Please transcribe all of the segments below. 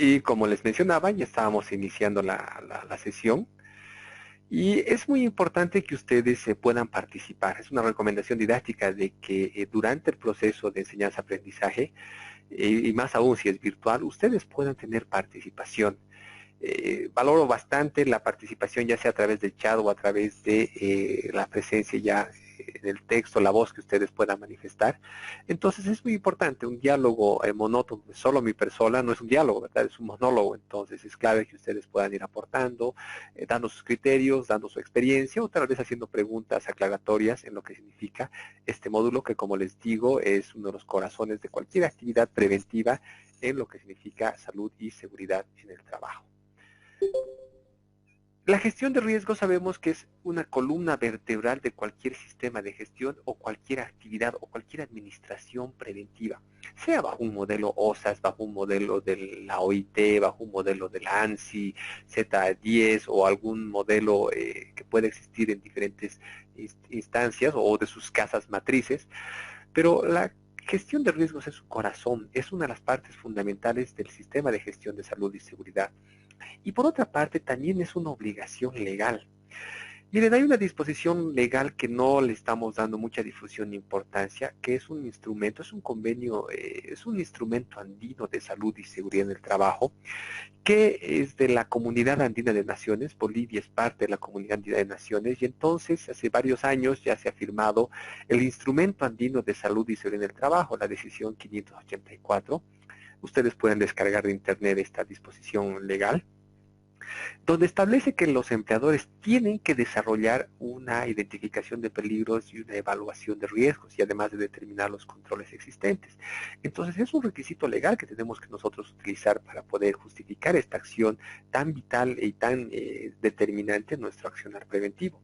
Y como les mencionaba, ya estábamos iniciando la sesión. Y es muy importante que ustedes puedan participar. Es una recomendación didáctica de que durante el proceso de enseñanza-aprendizaje, y más aún si es virtual, ustedes puedan tener participación. Valoro bastante la participación, ya sea a través del chat o a través de la presencia ya en el texto, la voz que ustedes puedan manifestar. Entonces es muy importante, un diálogo monótono de solo mi persona no es un diálogo, ¿verdad? Es un monólogo, entonces es clave que ustedes puedan ir aportando, dando sus criterios, dando su experiencia o tal vez haciendo preguntas aclaratorias en lo que significa este módulo que, como les digo, es uno de los corazones de cualquier actividad preventiva en lo que significa salud y seguridad en el trabajo. La gestión de riesgos sabemos que es una columna vertebral de cualquier sistema de gestión o cualquier actividad o cualquier administración preventiva, sea bajo un modelo OSAS, bajo un modelo de la OIT, bajo un modelo de la ANSI, Z10 o algún modelo que puede existir en diferentes instancias o de sus casas matrices, pero la gestión de riesgos es su corazón, es una de las partes fundamentales del sistema de gestión de salud y seguridad. Y por otra parte, también es una obligación legal. Miren, hay una disposición legal que no le estamos dando mucha difusión ni importancia, que es un instrumento, es un convenio, es un instrumento andino de salud y seguridad en el trabajo, que es de la Comunidad Andina de Naciones. Bolivia es parte de la Comunidad Andina de Naciones y entonces hace varios años ya se ha firmado el Instrumento Andino de Salud y Seguridad en el Trabajo, la decisión 584. Ustedes pueden descargar de internet esta disposición legal, donde establece que los empleadores tienen que desarrollar una identificación de peligros y una evaluación de riesgos y además de determinar los controles existentes. Entonces es un requisito legal que tenemos que nosotros utilizar para poder justificar esta acción tan vital y tan determinante en nuestro accionar preventivo.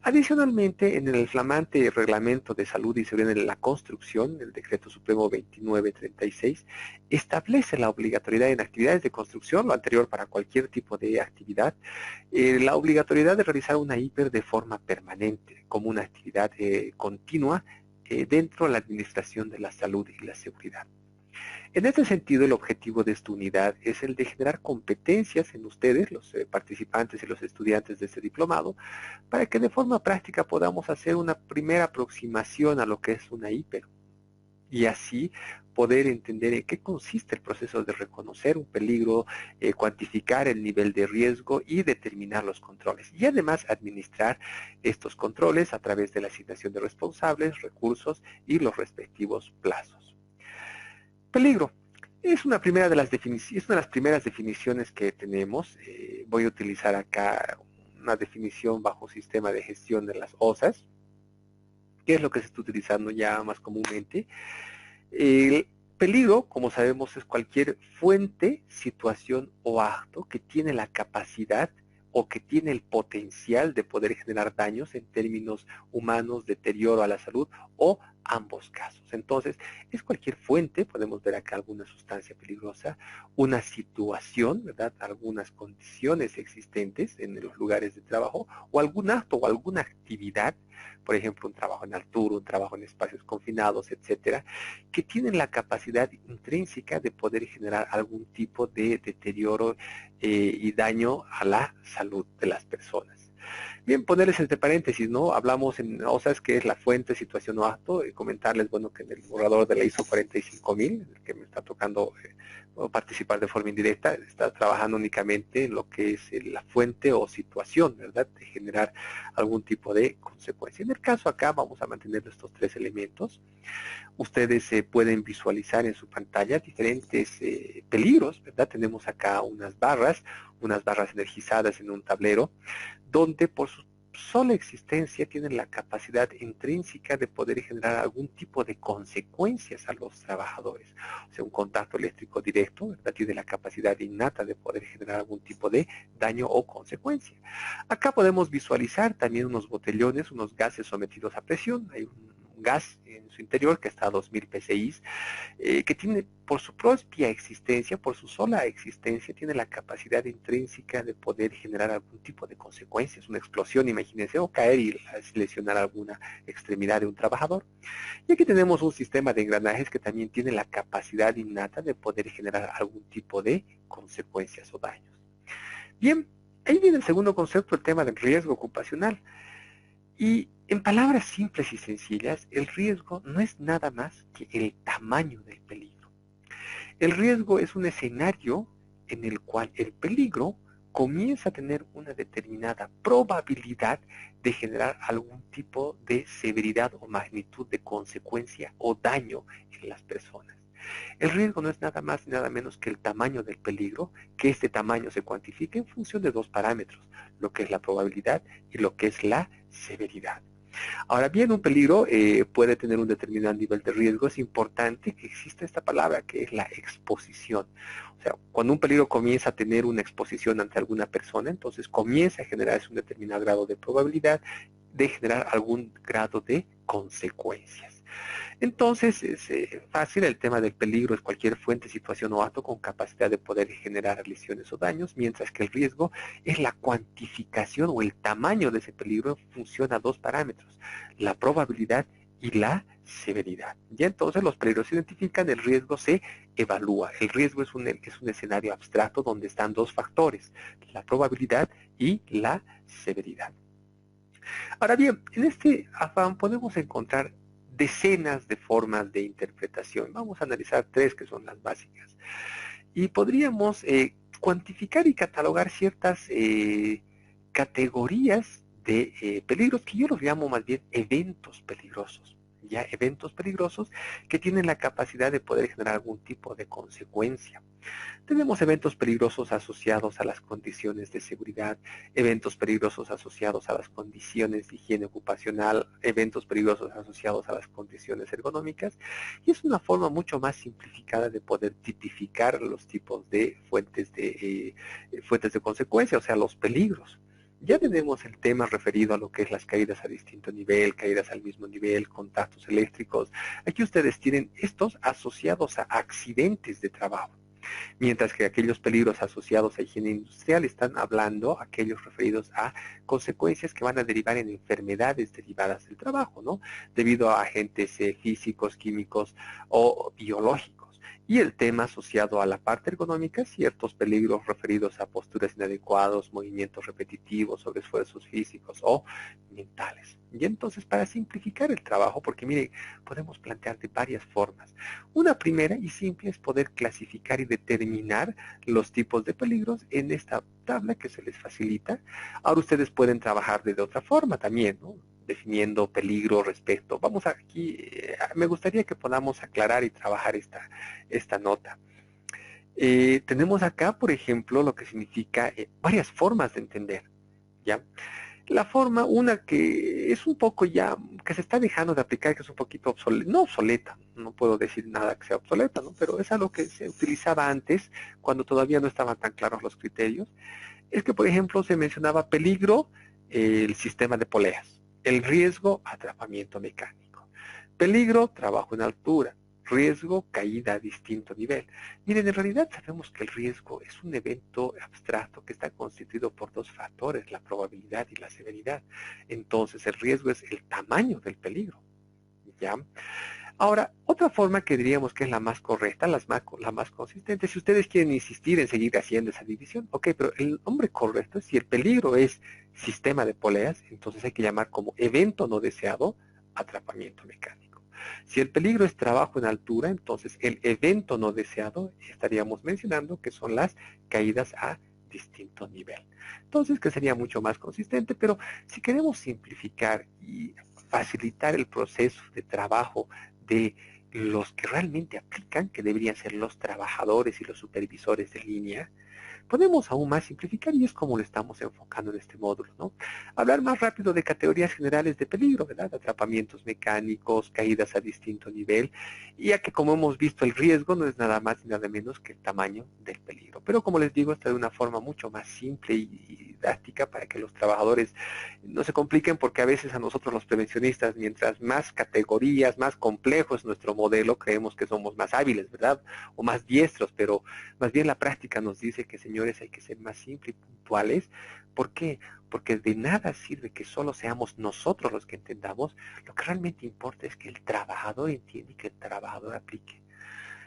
Adicionalmente, en el flamante Reglamento de Salud y Seguridad en la Construcción, el Decreto Supremo 2936, establece la obligatoriedad en actividades de construcción, lo anterior para cualquier tipo de actividad, la obligatoriedad de realizar una hiper de forma permanente, como una actividad continua dentro de la administración de la salud y la seguridad. En este sentido, el objetivo de esta unidad es el de generar competencias en ustedes, los participantes y los estudiantes de este diplomado, para que de forma práctica podamos hacer una primera aproximación a lo que es una hiper y así poder entender en qué consiste el proceso de reconocer un peligro, cuantificar el nivel de riesgo y determinar los controles. Y además administrar estos controles a través de la asignación de responsables, recursos y los respectivos plazos. Peligro. Es una, primera de las es una de las primeras definiciones que tenemos. Voy a utilizar acá una definición bajo sistema de gestión de las OSAS, que es lo que se está utilizando ya más comúnmente. El peligro, como sabemos, es cualquier fuente, situación o acto que tiene la capacidad o que tiene el potencial de poder generar daños en términos humanos, deterioro a la salud o ambos casos. Entonces, es cualquier fuente, podemos ver acá alguna sustancia peligrosa, una situación, ¿verdad? Algunas condiciones existentes en los lugares de trabajo o algún acto o alguna actividad, por ejemplo, un trabajo en altura, un trabajo en espacios confinados, etcétera, que tienen la capacidad intrínseca de poder generar algún tipo de deterioro y daño a la salud de las personas. Bien, ponerles entre paréntesis, ¿no? Hablamos en OSAS, que es la fuente, situación o acto, y comentarles, bueno, que en el borrador de la ISO 45000, el que me está tocando participar de forma indirecta, está trabajando únicamente en lo que es la fuente o situación, ¿verdad? De generar algún tipo de consecuencia. En el caso acá vamos a mantener estos tres elementos. Ustedes pueden visualizar en su pantalla diferentes peligros, ¿verdad? Tenemos acá unas barras energizadas en un tablero, donde por su sola existencia tienen la capacidad intrínseca de poder generar algún tipo de consecuencias a los trabajadores. O sea, un contacto eléctrico directo, ¿verdad? Tiene la capacidad innata de poder generar algún tipo de daño o consecuencia. Acá podemos visualizar también unos botellones, unos gases sometidos a presión. Hay gas en su interior que está a 2000 psi, que tiene por su propia existencia, por su sola existencia, tiene la capacidad intrínseca de poder generar algún tipo de consecuencias, una explosión, imagínense, o caer y lesionar alguna extremidad de un trabajador. Y aquí tenemos un sistema de engranajes que también tiene la capacidad innata de poder generar algún tipo de consecuencias o daños. Bien, ahí viene el segundo concepto, el tema del riesgo ocupacional. Y en palabras simples y sencillas, el riesgo no es nada más que el tamaño del peligro. El riesgo es un escenario en el cual el peligro comienza a tener una determinada probabilidad de generar algún tipo de severidad o magnitud de consecuencia o daño en las personas. El riesgo no es nada más y nada menos que el tamaño del peligro, que este tamaño se cuantifica en función de dos parámetros, lo que es la probabilidad y lo que es la severidad. Ahora bien, un peligro puede tener un determinado nivel de riesgo. Es importante que exista esta palabra, que es la exposición. O sea, cuando un peligro comienza a tener una exposición ante alguna persona, entonces comienza a generarse un determinado grado de probabilidad de generar algún grado de consecuencias. Entonces, es fácil, el tema del peligro es cualquier fuente, situación o acto con capacidad de poder generar lesiones o daños, mientras que el riesgo es la cuantificación o el tamaño de ese peligro en función a dos parámetros, la probabilidad y la severidad. Y entonces los peligros se identifican, el riesgo se evalúa. El riesgo es un escenario abstracto donde están dos factores, la probabilidad y la severidad. Ahora bien, en este afán podemos encontrar decenas de formas de interpretación. Vamos a analizar tres que son las básicas. Y podríamos cuantificar y catalogar ciertas categorías de peligros, que yo los llamo más bien eventos peligrosos. Ya, eventos peligrosos que tienen la capacidad de poder generar algún tipo de consecuencia. Tenemos eventos peligrosos asociados a las condiciones de seguridad, eventos peligrosos asociados a las condiciones de higiene ocupacional, eventos peligrosos asociados a las condiciones ergonómicas, y es una forma mucho más simplificada de poder tipificar los tipos de fuentes de consecuencia, o sea, los peligros. Ya tenemos el tema referido a lo que es las caídas a distinto nivel, caídas al mismo nivel, contactos eléctricos. Aquí ustedes tienen estos asociados a accidentes de trabajo, mientras que aquellos peligros asociados a higiene industrial están hablando aquellos referidos a consecuencias que van a derivar en enfermedades derivadas del trabajo, ¿no? Debido a agentes físicos, químicos o biológicos. Y el tema asociado a la parte ergonómica, ciertos peligros referidos a posturas inadecuadas, movimientos repetitivos, sobreesfuerzos físicos o mentales. Y entonces, para simplificar el trabajo, porque miren, podemos plantear de varias formas. Una primera y simple es poder clasificar y determinar los tipos de peligros en esta tabla que se les facilita. Ahora ustedes pueden trabajar de otra forma también, ¿no? Definiendo peligro respecto. Vamos aquí, me gustaría que podamos aclarar y trabajar esta nota. Tenemos acá, por ejemplo, lo que significa varias formas de entender, ¿ya? La forma, una que es un poco ya, que se está dejando de aplicar, que es un poquito obsoleta, no obsoleta, no puedo decir nada que sea obsoleta, ¿no? Pero es algo que se utilizaba antes, cuando todavía no estaban tan claros los criterios, es que, por ejemplo, se mencionaba peligro, el sistema de poleas, el riesgo, atrapamiento mecánico, peligro, trabajo en altura, riesgo, caída a distinto nivel. Miren, en realidad sabemos que el riesgo es un evento abstracto que está constituido por dos factores, la probabilidad y la severidad. Entonces, el riesgo es el tamaño del peligro, ¿ya? Ahora, otra forma que diríamos que es la más correcta, la más consistente, si ustedes quieren insistir en seguir haciendo esa división, ok, pero el nombre correcto, si el peligro es sistema de poleas, entonces hay que llamar como evento no deseado atrapamiento mecánico. Si el peligro es trabajo en altura, entonces el evento no deseado estaríamos mencionando que son las caídas a distinto nivel. Entonces, que sería mucho más consistente, pero si queremos simplificar y facilitar el proceso de trabajo de los que realmente aplican, que deberían ser los trabajadores y los supervisores de línea, podemos aún más simplificar y es como lo estamos enfocando en este módulo, ¿no? Hablar más rápido de categorías generales de peligro, ¿verdad? Atrapamientos mecánicos, caídas a distinto nivel, ya que como hemos visto el riesgo no es nada más ni nada menos que el tamaño del peligro. Pero como les digo, está de una forma mucho más simple y didáctica para que los trabajadores no se compliquen, porque a veces a nosotros los prevencionistas, mientras más categorías, más complejo es nuestro modelo, creemos que somos más hábiles, ¿verdad? O más diestros, pero más bien la práctica nos dice que, señores, hay que ser más simples y puntuales. ¿Por qué? Porque de nada sirve que solo seamos nosotros los que entendamos. Lo que realmente importa es que el trabajador entienda y que el trabajador aplique.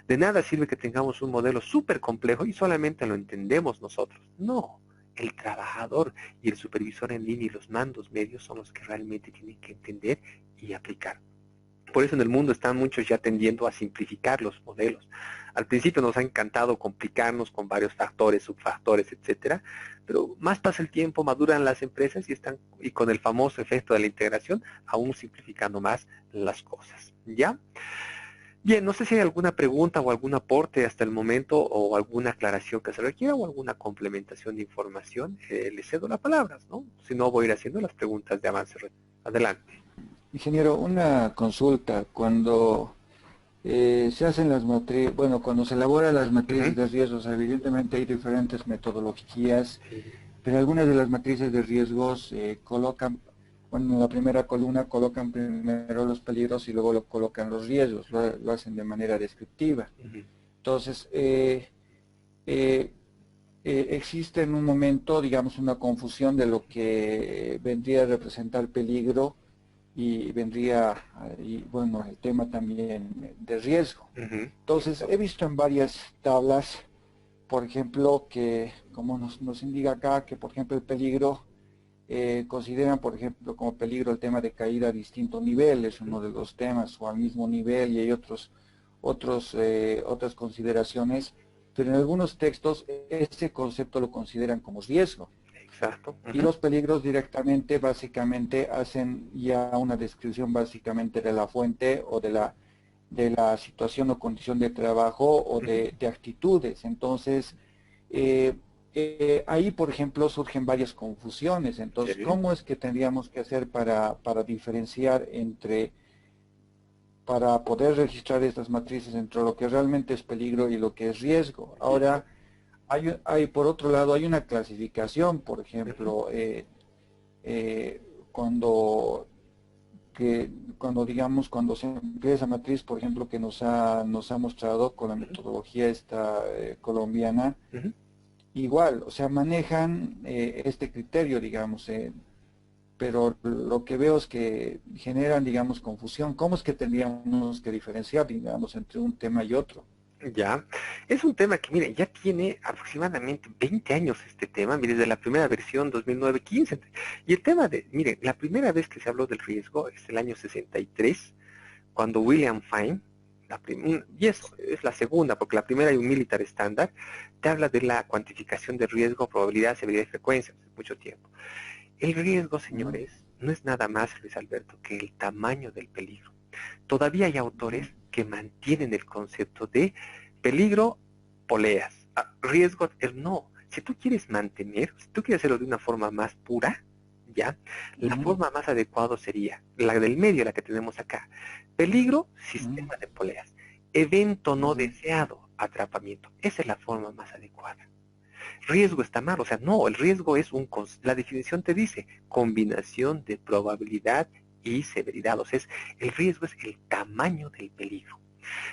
De nada sirve que tengamos un modelo súper complejo y solamente lo entendemos nosotros. No, el trabajador y el supervisor en línea y los mandos medios son los que realmente tienen que entender y aplicar. Por eso en el mundo están muchos ya tendiendo a simplificar los modelos. Al principio nos ha encantado complicarnos con varios factores, subfactores, etcétera, pero más pasa el tiempo, maduran las empresas y están, y con el famoso efecto de la integración, aún simplificando más las cosas. ¿Ya? Bien, no sé si hay alguna pregunta o algún aporte hasta el momento o alguna aclaración que se requiera o alguna complementación de información. Le cedo la palabra, ¿no? Si no, voy a ir haciendo las preguntas de avance. Adelante. Ingeniero, una consulta. Cuando se hacen las matrices, bueno, cuando se elaboran las matrices Ujú. de riesgos, evidentemente hay diferentes metodologías, Sí. pero algunas de las matrices de riesgos colocan, bueno, en la primera columna colocan primero los peligros y luego lo colocan los riesgos, lo hacen de manera descriptiva. Ujú. Entonces, eh, existe en un momento, digamos, una confusión de lo que vendría a representar peligro y vendría, y bueno, el tema también de riesgo. Ujú. Entonces, he visto en varias tablas, por ejemplo, que, como nos indica acá, que por ejemplo el peligro, consideran, por ejemplo, como peligro el tema de caída a distintos niveles, uno de los temas, o al mismo nivel, y hay otras consideraciones, pero en algunos textos ese concepto lo consideran como riesgo. Exacto. Y Ujú. los peligros directamente, básicamente, hacen ya una descripción básicamente de la fuente o de la situación o condición de trabajo o Ujú. de actitudes. Entonces, eh, ahí, por ejemplo, surgen varias confusiones. Entonces, Sí. ¿cómo es que tendríamos que hacer para diferenciar para poder registrar estas matrices entre lo que realmente es peligro y lo que es riesgo? Listo. Ahora, por otro lado, hay una clasificación, por Ujú. ejemplo, eh, cuando, digamos, cuando se emplea esa matriz, por ejemplo, que nos ha mostrado con la Ujú. metodología esta colombiana, Ujú. igual, o sea, manejan este criterio, digamos, pero lo que veo es que generan, digamos, confusión. ¿Cómo es que tendríamos que diferenciar, digamos, entre un tema y otro? Ya, es un tema que, miren, ya tiene aproximadamente 20 años este tema, mire, desde la primera versión 2009-15. Y el tema de, miren, la primera vez que se habló del riesgo es el año 63, cuando William Fine, y eso es la segunda, porque la primera hay un militar estándar, te habla de la cuantificación de riesgo, probabilidad, severidad y frecuencia, hace mucho tiempo. El riesgo, Ujú, señores, no es nada más, Luis Alberto, que el tamaño del peligro. Todavía hay ujú, autores que mantienen el concepto de peligro, poleas, riesgo, no. Si tú quieres mantener, si tú quieres hacerlo de una forma más pura, ya, la ujú, forma más adecuada sería la del medio, la que tenemos acá. Peligro, ujú, sistema de poleas. Evento no ujú, deseado, atrapamiento. Esa es la forma más adecuada. Riesgo está mal, o sea, no, el riesgo es la definición te dice combinación de probabilidad y severidad, o sea, el riesgo es el tamaño del peligro.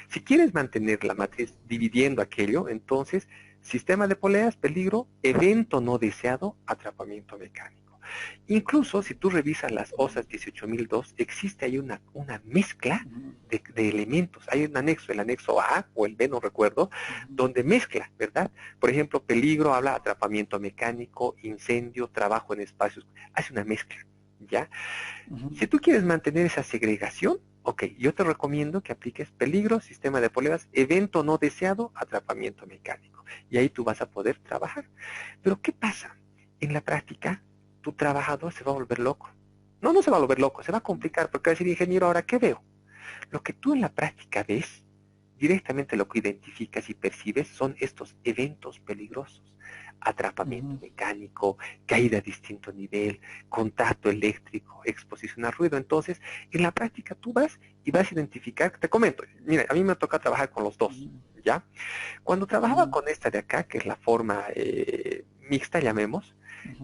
Si quieres mantener la matriz dividiendo aquello, entonces, sistema de poleas, peligro, evento no deseado, atrapamiento mecánico. Incluso si tú revisas las OSAS 18002, existe ahí una mezcla ujú, de elementos. Hay un anexo, el anexo A o el B, no recuerdo, ujú, donde mezcla, ¿verdad? Por ejemplo, peligro habla atrapamiento mecánico, incendio, trabajo en espacios. Hace una mezcla, ¿ya? ujú, Si tú quieres mantener esa segregación, ok, yo te recomiendo que apliques peligro, sistema de poleas, evento no deseado, atrapamiento mecánico. Y ahí tú vas a poder trabajar. Pero ¿qué pasa? En la práctica, tu trabajador se va a volver loco. No, no se va a volver loco, se va a complicar porque va a decir, ingeniero, ¿ahora qué veo? Lo que tú en la práctica ves, directamente lo que identificas y percibes son estos eventos peligrosos. Atrapamiento ujú. mecánico, caída a distinto nivel, contacto eléctrico, exposición al ruido. Entonces, en la práctica tú vas y vas a identificar, te comento, mira, a mí me toca trabajar con los dos, ¿ya? Cuando trabajaba con esta de acá, que es la forma mixta, llamemos,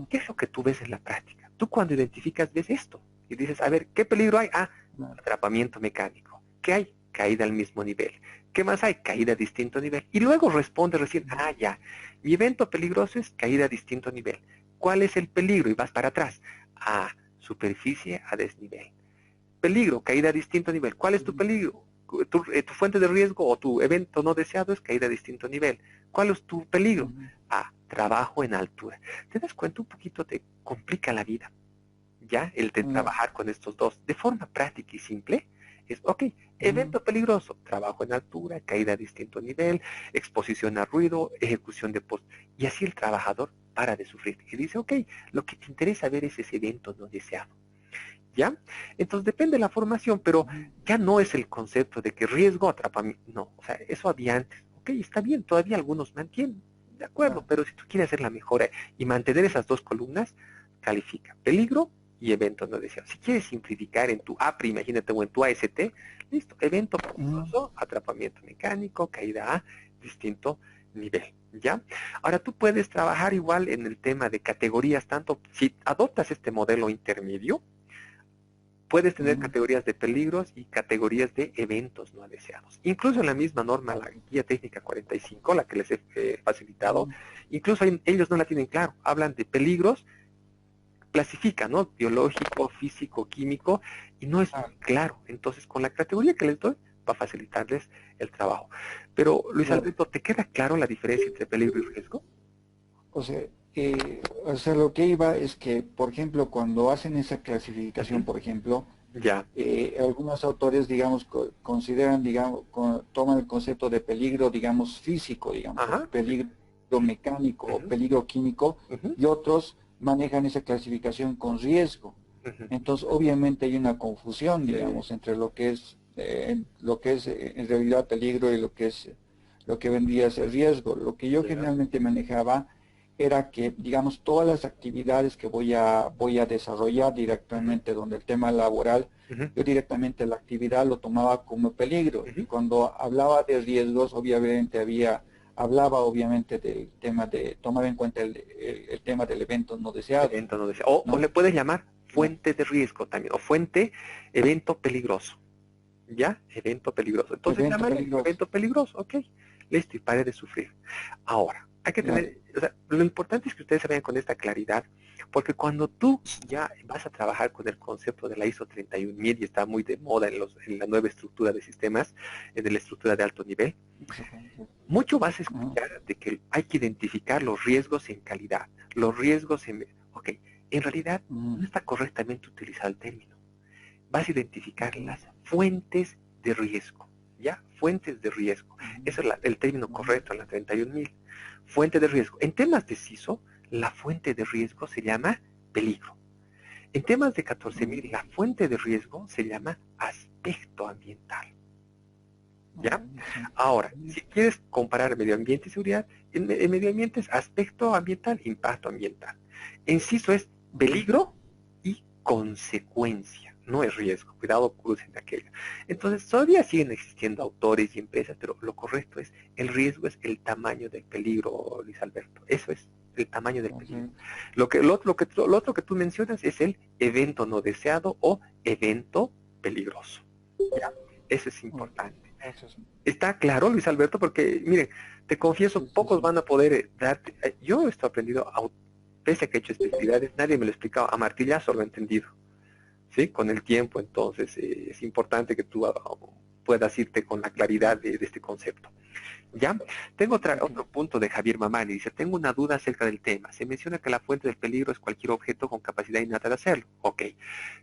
¿qué es lo que tú ves en la práctica? Tú cuando identificas, ves esto y dices, a ver, ¿qué peligro hay? Ah, atrapamiento mecánico. ¿Qué hay? Caída al mismo nivel. ¿Qué más hay? Caída a distinto nivel. Y luego responde recién, ah, ya, mi evento peligroso es caída a distinto nivel. ¿Cuál es el peligro? Y vas para atrás. Ah, superficie a desnivel. Peligro, caída a distinto nivel. ¿Cuál es tu peligro? Tu fuente de riesgo o tu evento no deseado es caída a distinto nivel. ¿Cuál es tu peligro? Ah, trabajo en altura. ¿Te das cuenta? Un poquito te complica la vida, ¿ya? El de trabajar con estos dos. De forma práctica y simple, es, ok, evento peligroso, trabajo en altura, caída a distinto nivel, exposición a ruido, ejecución de post. Y así el trabajador para de sufrir. Y dice, ok, lo que te interesa ver es ese evento no deseado. ¿Ya? Entonces depende de la formación, pero ya no es el concepto de que riesgo atrapamiento. No, o sea, eso había antes. Ok, está bien, todavía algunos mantienen. De acuerdo, pero si tú quieres hacer la mejora y mantener esas dos columnas, califica peligro y evento no deseado. Si quieres simplificar en tu APRI, imagínate, o en tu AST, listo, evento peligroso, atrapamiento mecánico, caída a distinto nivel. ¿Ya? Ahora tú puedes trabajar igual en el tema de categorías, tanto si adoptas este modelo intermedio, puedes tener categorías de peligros y categorías de eventos no deseados. Incluso en la misma norma, la guía técnica 45, la que les he facilitado, incluso ellos no la tienen claro. Hablan de peligros, clasifican, ¿no? Biológico, físico, químico, y no es muy claro. Entonces, con la categoría que les doy, va a facilitarles el trabajo. Pero, Luis Alberto, ¿te queda claro la diferencia entre peligro y riesgo? O sea, lo que iba es que, por ejemplo, cuando hacen esa clasificación, por ejemplo, Ya. algunos autores, digamos, consideran, digamos, toman el concepto de peligro, digamos, físico, digamos, o Ajá. peligro mecánico o peligro químico, y otros manejan esa clasificación con riesgo. Entonces, obviamente hay una confusión, digamos, entre lo que es en realidad peligro y lo que vendría a ser riesgo. Lo que yo generalmente manejaba era que, digamos, todas las actividades que voy a desarrollar directamente, donde el tema laboral, yo directamente la actividad lo tomaba como peligro. Y cuando hablaba de riesgos, hablaba obviamente del tema de tomar en cuenta el tema del evento no deseado. Evento no deseado. O le puedes llamar fuente de riesgo también, o fuente, evento peligroso. ¿Ya? Evento peligroso. Entonces llámale evento peligroso, ok. Listo, y pare de sufrir. Ahora, hay que tener, o sea, lo importante es que ustedes se vean con esta claridad, porque cuando tú ya vas a trabajar con el concepto de la ISO 31000 y está muy de moda en la nueva estructura de sistemas, en la estructura de alto nivel, mucho vas a escuchar de que hay que identificar los riesgos en calidad, los riesgos en... Ok, en realidad no está correctamente utilizado el término. Vas a identificar las fuentes de riesgo, ¿ya? Fuentes de riesgo. Ese es el término correcto en la 31000. Fuente de riesgo. En temas de CISO, la fuente de riesgo se llama peligro. En temas de 14000, la fuente de riesgo se llama aspecto ambiental. ¿Ya? Ahora, si quieres comparar medio ambiente y seguridad, en medio ambiente es aspecto ambiental, impacto ambiental. En CISO es peligro y consecuencia, no es riesgo. Cuidado, crucen aquello. Entonces, todavía siguen existiendo autores y empresas, pero lo correcto es, el riesgo es el tamaño del peligro, Luis Alberto. Eso es el tamaño del peligro. Lo otro que tú mencionas es el evento no deseado o evento peligroso. ¿Ya? Eso es importante. Está claro, Luis Alberto, porque, miren, te confieso, pocos van a poder darte. Yo esto he aprendido, pese a que he hecho especialidades, nadie me lo ha explicado, a martillazo lo he entendido, ¿sí? Con el tiempo, entonces, es importante que tú puedas irte con la claridad de este concepto. ¿Ya? Tengo otro punto de Javier Mamani, dice, tengo una duda acerca del tema. Se menciona que la fuente del peligro es cualquier objeto con capacidad innata de hacerlo. Ok.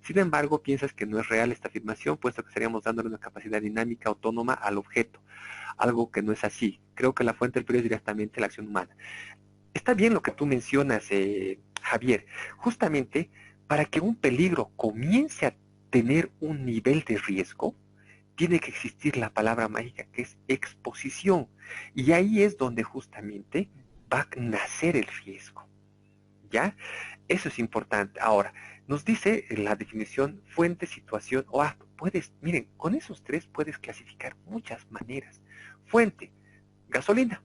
Sin embargo, piensas que no es real esta afirmación, puesto que estaríamos dándole una capacidad dinámica autónoma al objeto, algo que no es así. Creo que la fuente del peligro es directamente la acción humana. Está bien lo que tú mencionas, Javier. Justamente, para que un peligro comience a tener un nivel de riesgo, tiene que existir la palabra mágica que es exposición. Y ahí es donde justamente va a nacer el riesgo. ¿Ya? Eso es importante. Ahora, nos dice la definición fuente, situación o acto. Miren, con esos tres puedes clasificar muchas maneras. Fuente, gasolina,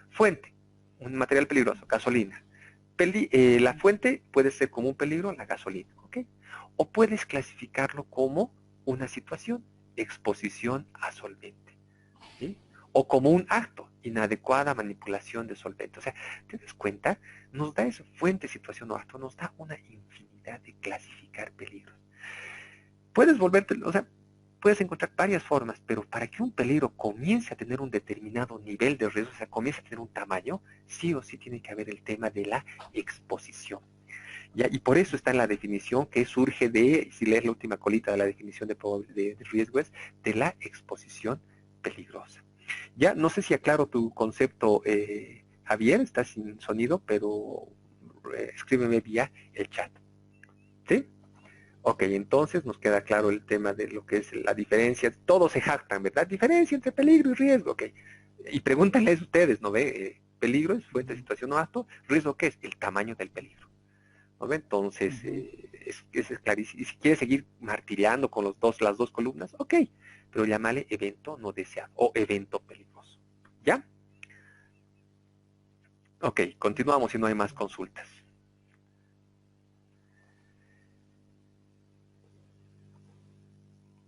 fuente, un material peligroso, gasolina. La fuente puede ser como un peligro, la gasolina, ¿ok? O puedes clasificarlo como una situación, exposición a solvente, ¿sí? O como un acto, inadecuada manipulación de solvente. O sea, ¿te das cuenta? Nos da esa fuente, situación o acto, nos da una infinidad de clasificar peligros. Puedes volverte, o sea, puedes encontrar varias formas, pero para que un peligro comience a tener un determinado nivel de riesgo, o sea, comience a tener un tamaño, sí o sí tiene que haber el tema de la exposición. ¿Ya? Y por eso está en la definición que surge de, si lees la última colita de la definición de riesgo, es de la exposición peligrosa. Ya, no sé si aclaro tu concepto, Javier, está sin sonido, pero escríbeme vía el chat. ¿Sí? Ok, entonces nos queda claro el tema de lo que es la diferencia. Todos se jactan, ¿verdad? Diferencia entre peligro y riesgo, ok. Y pregúntenles ustedes, ¿no ve? Peligro es fuente de situación o acto. ¿Riesgo qué es? El tamaño del peligro. ¿No ve? Entonces, es clarísimo. Y si quieres seguir martiriando con las dos columnas, ok. Pero llámale evento no deseado o evento peligroso. ¿Ya? Ok, continuamos si no hay más consultas.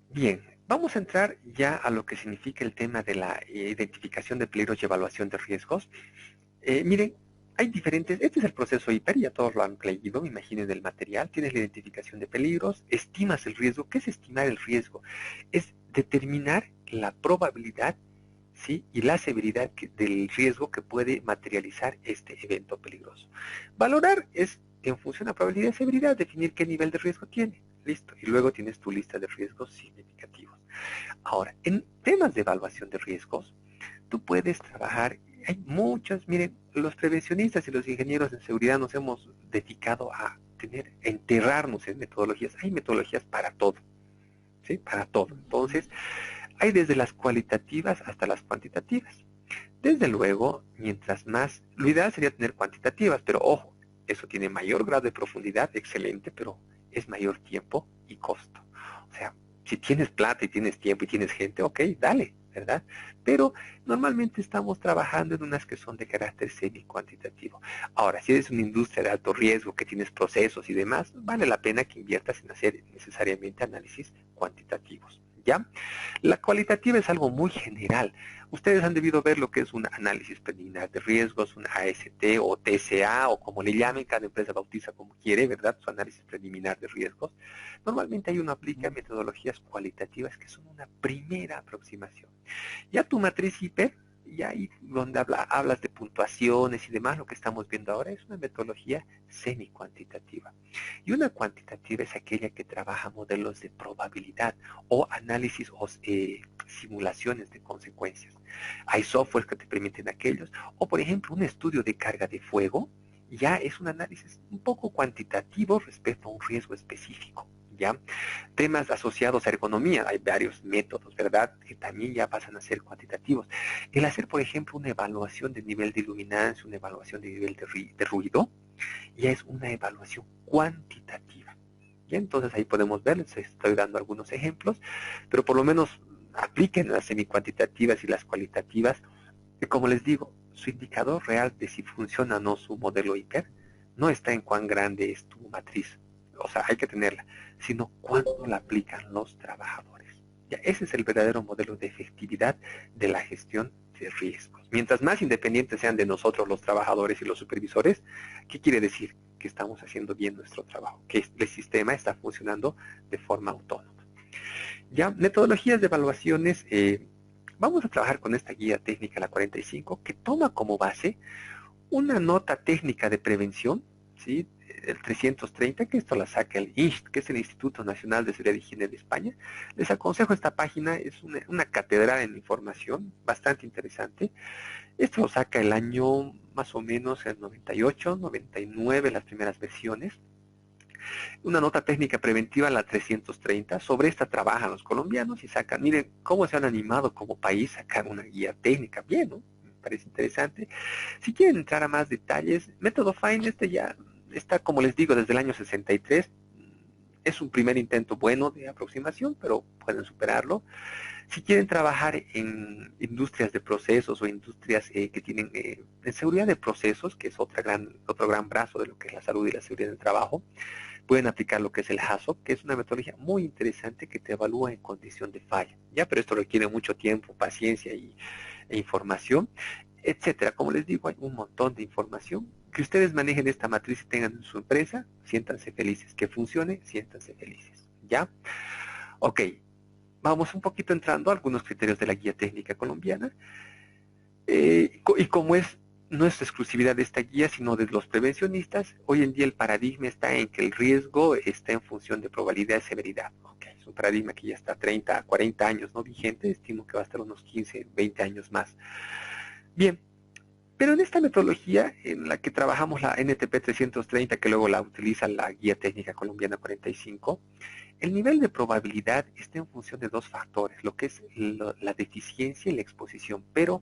Bien, vamos a entrar ya a lo que significa el tema de la identificación de peligros y evaluación de riesgos. Miren, hay diferentes, este es el proceso hiper, ya todos lo han leído, me imagino en el material, tienes la identificación de peligros, estimas el riesgo. ¿Qué es estimar el riesgo? Es determinar la probabilidad, ¿sí? Y la severidad del riesgo que puede materializar este evento peligroso. Valorar es, en función de probabilidad y severidad, definir qué nivel de riesgo tiene. Listo. Y luego tienes tu lista de riesgos significativos. Ahora, en temas de evaluación de riesgos, tú puedes trabajar, hay muchos, miren, los prevencionistas y los ingenieros en seguridad nos hemos dedicado a enterrarnos en metodologías. Hay metodologías para todo, ¿sí? Para todo. Entonces, hay desde las cualitativas hasta las cuantitativas. Desde luego, mientras más, lo ideal sería tener cuantitativas, pero ojo, eso tiene mayor grado de profundidad, excelente, pero es mayor tiempo y costo. O sea, si tienes plata y tienes tiempo y tienes gente, ok, dale, ¿verdad? Pero normalmente estamos trabajando en unas que son de carácter semi-cuantitativo. Ahora, si eres una industria de alto riesgo, que tienes procesos y demás, vale la pena que inviertas en hacer necesariamente análisis cuantitativos, ¿ya? La cualitativa es algo muy general. Ustedes han debido ver lo que es un análisis preliminar de riesgos, un AST o TCA o como le llamen, cada empresa bautiza como quiere, ¿verdad? Su análisis preliminar de riesgos. Normalmente uno aplica metodologías cualitativas que son una primera aproximación. Ya tu matriz hiper, ya ahí donde hablas de puntuaciones y demás, lo que estamos viendo ahora es una metodología semi-cuantitativa. Y una cuantitativa es aquella que trabaja modelos de probabilidad o análisis o simulaciones de consecuencias. Hay softwares que te permiten aquellos. O por ejemplo, un estudio de carga de fuego ya es un análisis un poco cuantitativo respecto a un riesgo específico. ¿Ya? Temas asociados a ergonomía, hay varios métodos, ¿verdad? Que también ya pasan a ser cuantitativos. El hacer, por ejemplo, una evaluación de nivel de iluminancia, una evaluación de nivel de ruido, ya es una evaluación cuantitativa. ¿Ya? Entonces ahí podemos ver, les estoy dando algunos ejemplos, pero por lo menos apliquen las semicuantitativas y las cualitativas, que como les digo, su indicador real de si funciona o no su modelo hiper no está en cuán grande es tu matriz, o sea, hay que tenerla, sino cuánto la aplican los trabajadores. Ya, ese es el verdadero modelo de efectividad de la gestión de riesgos. Mientras más independientes sean de nosotros los trabajadores y los supervisores, ¿qué quiere decir? Que estamos haciendo bien nuestro trabajo, que el sistema está funcionando de forma autónoma. Ya, metodologías de evaluaciones, vamos a trabajar con esta guía técnica, la 45, que toma como base una nota técnica de prevención, ¿sí? El 330, que esto la saca el INST, que es el Instituto Nacional de Seguridad y Higiene de España. Les aconsejo esta página, es una catedral en información, bastante interesante. Esto lo saca el año más o menos el 98, 99, las primeras versiones. Una nota técnica preventiva, la 330, sobre esta trabajan los colombianos y sacan, miren cómo se han animado como país a sacar una guía técnica, bien, ¿no? Me parece interesante. Si quieren entrar a más detalles, método FINE, este ya está, como les digo, desde el año 63, Es un primer intento bueno de aproximación, pero pueden superarlo. Si quieren trabajar en industrias de procesos o industrias que tienen en seguridad de procesos, que es otro gran brazo de lo que es la salud y la seguridad del trabajo, pueden aplicar lo que es el HACCP, que es una metodología muy interesante que te evalúa en condición de falla, ¿ya? Pero esto requiere mucho tiempo, paciencia e información, etcétera. Como les digo, hay un montón de información. Que ustedes manejen esta matriz y tengan en su empresa, siéntanse felices. Que funcione, siéntanse felices, ¿ya? Ok, vamos un poquito entrando a algunos criterios de la guía técnica colombiana. Y como no es exclusividad de esta guía, sino de los prevencionistas, hoy en día el paradigma está en que el riesgo está en función de probabilidad y severidad. Okay, es un paradigma que ya está 30, 40 años no vigente, estimo que va a estar unos 15, 20 años más. Bien, pero en esta metodología en la que trabajamos la NTP 330, que luego la utiliza la guía técnica colombiana 45, el nivel de probabilidad está en función de dos factores, lo que es la deficiencia y la exposición, pero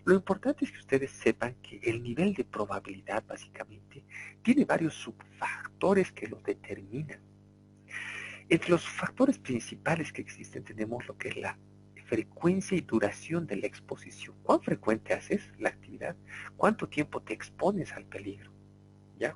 lo importante es que ustedes sepan que el nivel de probabilidad, básicamente, tiene varios subfactores que lo determinan. Entre los factores principales que existen tenemos lo que es la frecuencia y duración de la exposición. ¿Cuán frecuente haces la actividad? ¿Cuánto tiempo te expones al peligro? ¿Ya?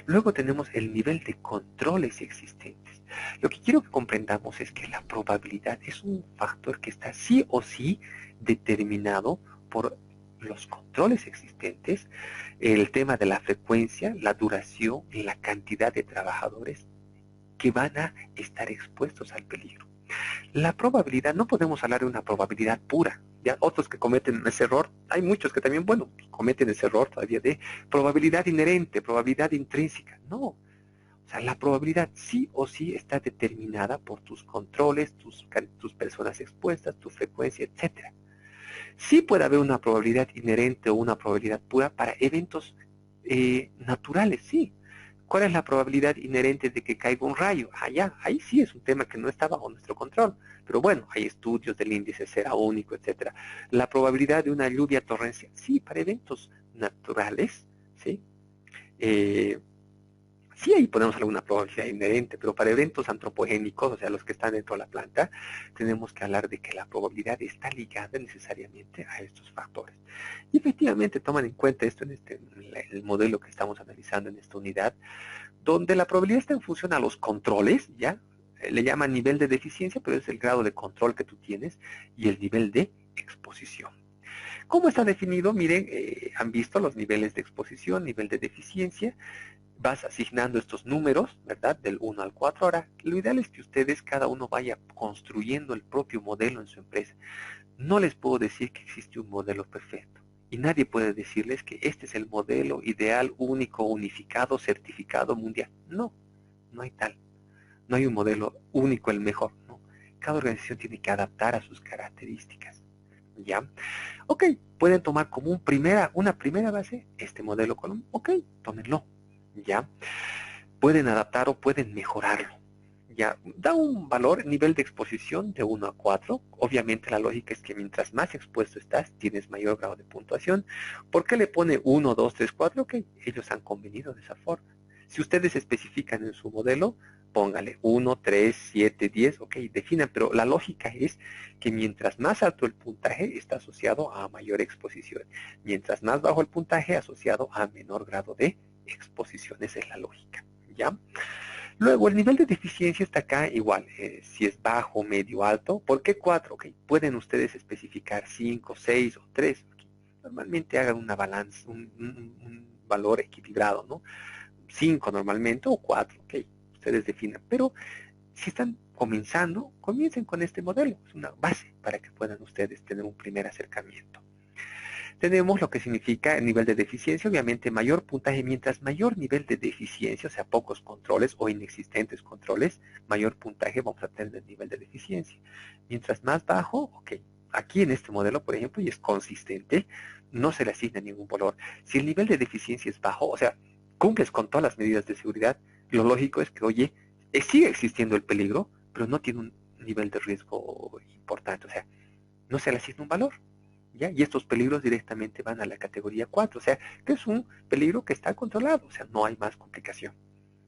Luego tenemos el nivel de controles existentes. Lo que quiero que comprendamos es que la probabilidad es un factor que está sí o sí determinado por los controles existentes, el tema de la frecuencia, la duración, la cantidad de trabajadores que van a estar expuestos al peligro. La probabilidad, no podemos hablar de una probabilidad pura. Ya otros que cometen ese error, hay muchos que también, bueno, cometen ese error todavía de probabilidad inherente, probabilidad intrínseca. No, o sea, la probabilidad sí o sí está determinada por tus controles, tus personas expuestas, tu frecuencia, etcétera. Sí puede haber una probabilidad inherente o una probabilidad pura para eventos naturales, sí. ¿Cuál es la probabilidad inherente de que caiga un rayo? Ahí sí es un tema que no está bajo nuestro control. Pero bueno, hay estudios del índice cera único, etcétera. La probabilidad de una lluvia torrencial, sí, para eventos naturales, ¿sí? Sí, ahí podemos hablar de una probabilidad inherente, pero para eventos antropogénicos, o sea, los que están dentro de la planta, tenemos que hablar de que la probabilidad está ligada necesariamente a estos factores. Y efectivamente toman en cuenta esto en el modelo que estamos analizando en esta unidad, donde la probabilidad está en función a los controles, ¿ya? Le llaman nivel de deficiencia, pero es el grado de control que tú tienes y el nivel de exposición. ¿Cómo está definido? Miren, han visto los niveles de exposición, nivel de deficiencia. Vas asignando estos números, ¿verdad? Del 1 al 4. Ahora, lo ideal es que ustedes, cada uno vaya construyendo el propio modelo en su empresa. No les puedo decir que existe un modelo perfecto. Y nadie puede decirles que este es el modelo ideal, único, unificado, certificado mundial. No, no hay tal. No hay un modelo único, el mejor. No. Cada organización tiene que adaptar a sus características. ¿Ya? Ok, pueden tomar como una primera base este modelo Column. Ok, tómenlo. ¿Ya? Pueden adaptar o pueden mejorarlo. Ya, da un valor, nivel de exposición de 1 a 4. Obviamente la lógica es que mientras más expuesto estás, tienes mayor grado de puntuación. ¿Por qué le pone 1, 2, 3, 4? Ok, ellos han convenido de esa forma. Si ustedes especifican en su modelo, póngale 1, 3, 7, 10, ok, definan, pero la lógica es que mientras más alto el puntaje está asociado a mayor exposición. Mientras más bajo el puntaje asociado a menor grado de exposición. Esa es la lógica, ¿ya? Luego, el nivel de deficiencia está acá igual, si es bajo, medio, alto. ¿Por qué 4? Okay. Pueden ustedes especificar 5, 6 o 3. Okay. Normalmente hagan una balanza, un valor equilibrado, ¿no? 5 normalmente o 4, ok, ustedes definan. Pero si están comenzando, comiencen con este modelo. Es una base para que puedan ustedes tener un primer acercamiento. Tenemos lo que significa el nivel de deficiencia, obviamente mayor puntaje, mientras mayor nivel de deficiencia, o sea, pocos controles o inexistentes controles, mayor puntaje vamos a tener el nivel de deficiencia. Mientras más bajo, ok, aquí en este modelo, por ejemplo, y es consistente, no se le asigna ningún valor. Si el nivel de deficiencia es bajo, o sea, cumples con todas las medidas de seguridad, lo lógico es que, oye, sigue existiendo el peligro, pero no tiene un nivel de riesgo importante, o sea, no se le asigna un valor. ¿Ya? Y estos peligros directamente van a la categoría 4, o sea, que es un peligro que está controlado, o sea, no hay más complicación,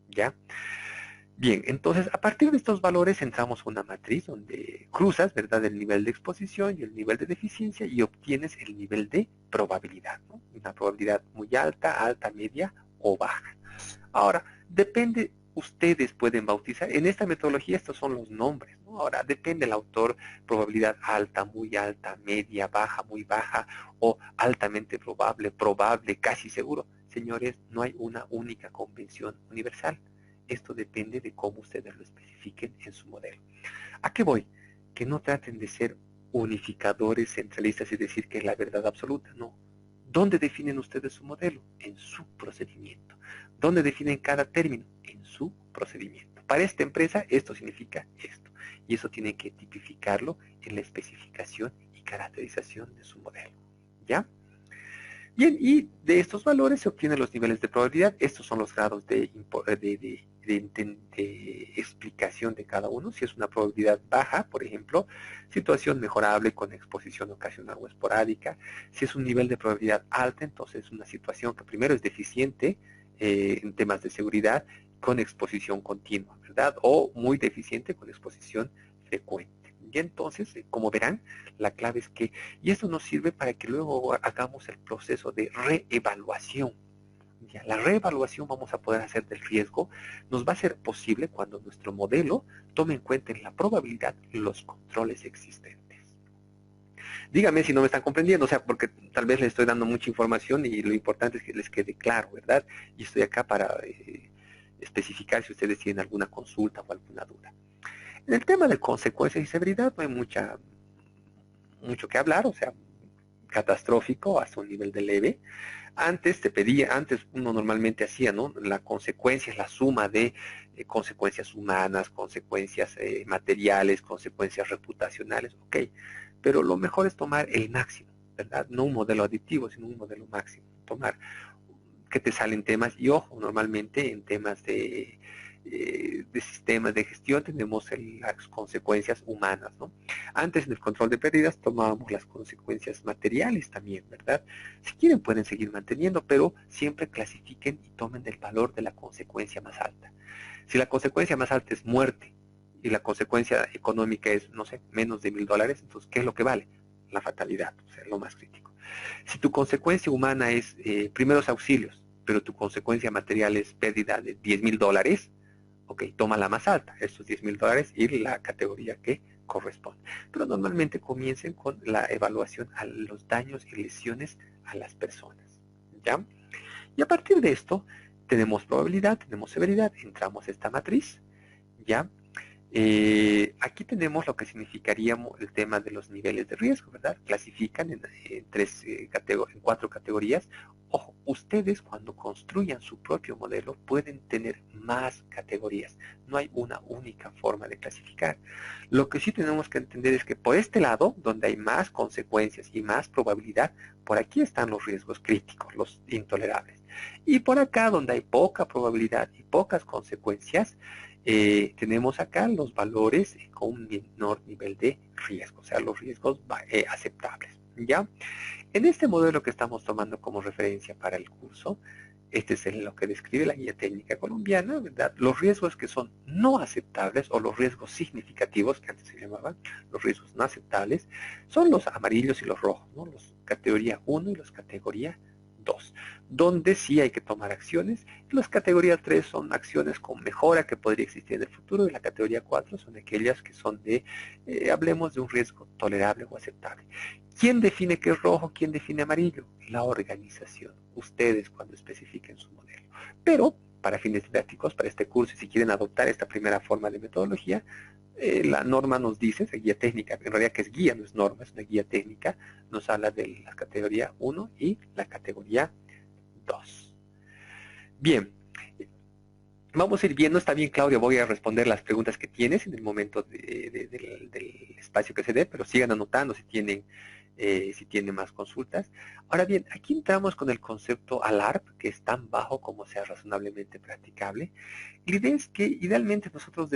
¿ya? Bien, entonces a partir de estos valores entramos a una matriz donde cruzas, ¿verdad?, el nivel de exposición y el nivel de deficiencia y obtienes el nivel de probabilidad, ¿no? Una probabilidad muy alta, alta, media o baja. Ahora, depende, ustedes pueden bautizar, en esta metodología estos son los nombres, ¿no? Ahora, depende el autor, probabilidad alta, muy alta, media, baja, muy baja, o altamente probable, probable, casi seguro. Señores, no hay una única convención universal. Esto depende de cómo ustedes lo especifiquen en su modelo. ¿A qué voy? Que no traten de ser unificadores, centralistas y decir que es la verdad absoluta, no. ¿Dónde definen ustedes su modelo? En su procedimiento. ¿Dónde definen cada término? En su procedimiento. Para esta empresa esto significa esto. Y eso tienen que tipificarlo en la especificación y caracterización de su modelo. ¿Ya? Bien, y de estos valores se obtienen los niveles de probabilidad. Estos son los grados de explicación de cada uno. Si es una probabilidad baja, por ejemplo, situación mejorable con exposición ocasional o esporádica. Si es un nivel de probabilidad alta, entonces es una situación que primero es deficiente en temas de seguridad con exposición continua, ¿verdad? O muy deficiente con exposición frecuente. Y entonces, como verán, la clave es que, y esto nos sirve para que luego hagamos el proceso de reevaluación. Ya, la reevaluación vamos a poder hacer del riesgo, nos va a ser posible cuando nuestro modelo tome en cuenta en la probabilidad los controles existentes. Dígame si no me están comprendiendo, o sea, porque tal vez les estoy dando mucha información y lo importante es que les quede claro, ¿verdad? Y estoy acá para especificar si ustedes tienen alguna consulta o alguna duda. En el tema de consecuencias y severidad no hay mucho que hablar, o sea, catastrófico hasta un nivel de leve. Antes uno normalmente hacía, ¿no? La consecuencia es la suma de consecuencias humanas, consecuencias materiales, consecuencias reputacionales, ok. Pero lo mejor es tomar el máximo, ¿verdad? No un modelo aditivo, sino un modelo máximo. Tomar que te salen temas, y ojo, normalmente en temas de sistemas de gestión tenemos las consecuencias humanas, ¿no? Antes en el control de pérdidas tomábamos las consecuencias materiales también, ¿verdad? Si quieren pueden seguir manteniendo, pero siempre clasifiquen y tomen el valor de la consecuencia más alta. Si la consecuencia más alta es muerte y la consecuencia económica es, no sé, menos de $1000, entonces, ¿qué es lo que vale? La fatalidad, o sea, lo más crítico. Si tu consecuencia humana es primeros auxilios, pero tu consecuencia material es pérdida de $10,000, ok, toma la más alta, estos $10,000 y la categoría que corresponde. Pero normalmente comiencen con la evaluación a los daños y lesiones a las personas. ¿Ya? Y a partir de esto, tenemos probabilidad, tenemos severidad, entramos a esta matriz, ¿ya? Aquí tenemos lo que significaría el tema de los niveles de riesgo, ¿verdad? Clasifican en 4 categorías. Ojo, ustedes cuando construyan su propio modelo pueden tener más categorías. No hay una única forma de clasificar. Lo que sí tenemos que entender es que por este lado, donde hay más consecuencias y más probabilidad, por aquí están los riesgos críticos, los intolerables. Y por acá, donde hay poca probabilidad y pocas consecuencias, tenemos acá los valores con un menor nivel de riesgo, o sea, los riesgos aceptables. ¿Ya? En este modelo que estamos tomando como referencia para el curso, este es lo que describe la guía técnica colombiana, ¿verdad? Los riesgos que son no aceptables o los riesgos significativos, que antes se llamaban los riesgos no aceptables, son los amarillos y los rojos, ¿no? Los categoría 1 y los categoría 2, donde sí hay que tomar acciones. Las categorías 3 son acciones con mejora que podría existir en el futuro y la categoría 4 son aquellas que son hablemos de un riesgo tolerable o aceptable. ¿Quién define qué es rojo? ¿Quién define amarillo? La organización. Ustedes cuando especifiquen su modelo. Pero, para fines didácticos, para este curso, si quieren adoptar esta primera forma de metodología, la norma nos dice, esa guía técnica, en realidad que es guía, no es norma, es una guía técnica, nos habla de la categoría 1 y la categoría 2. Bien, vamos a ir viendo, está bien Claudia, voy a responder las preguntas que tienes en el momento del espacio que se dé, pero sigan anotando si tienen más consultas. Ahora bien, aquí entramos con el concepto ALARP, que es tan bajo como sea razonablemente practicable. Y la idea es que idealmente nosotros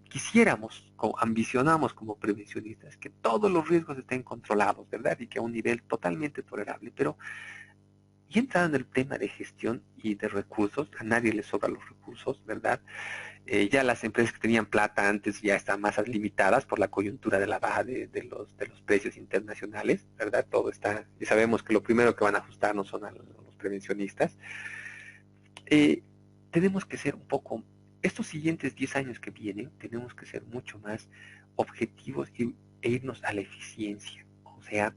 quisiéramos, ambicionamos como prevencionistas, que todos los riesgos estén controlados, ¿verdad? Y que a un nivel totalmente tolerable, pero Y entrando en el tema de gestión y de recursos, a nadie le sobran los recursos, ¿verdad? Ya las empresas que tenían plata antes ya están más limitadas por la coyuntura de la baja de los precios internacionales, ¿verdad? Todo está, y sabemos que lo primero que van a ajustarnos son a los prevencionistas. Tenemos que ser un poco, estos siguientes 10 años que vienen, tenemos que ser mucho más objetivos e irnos a la eficiencia, o sea,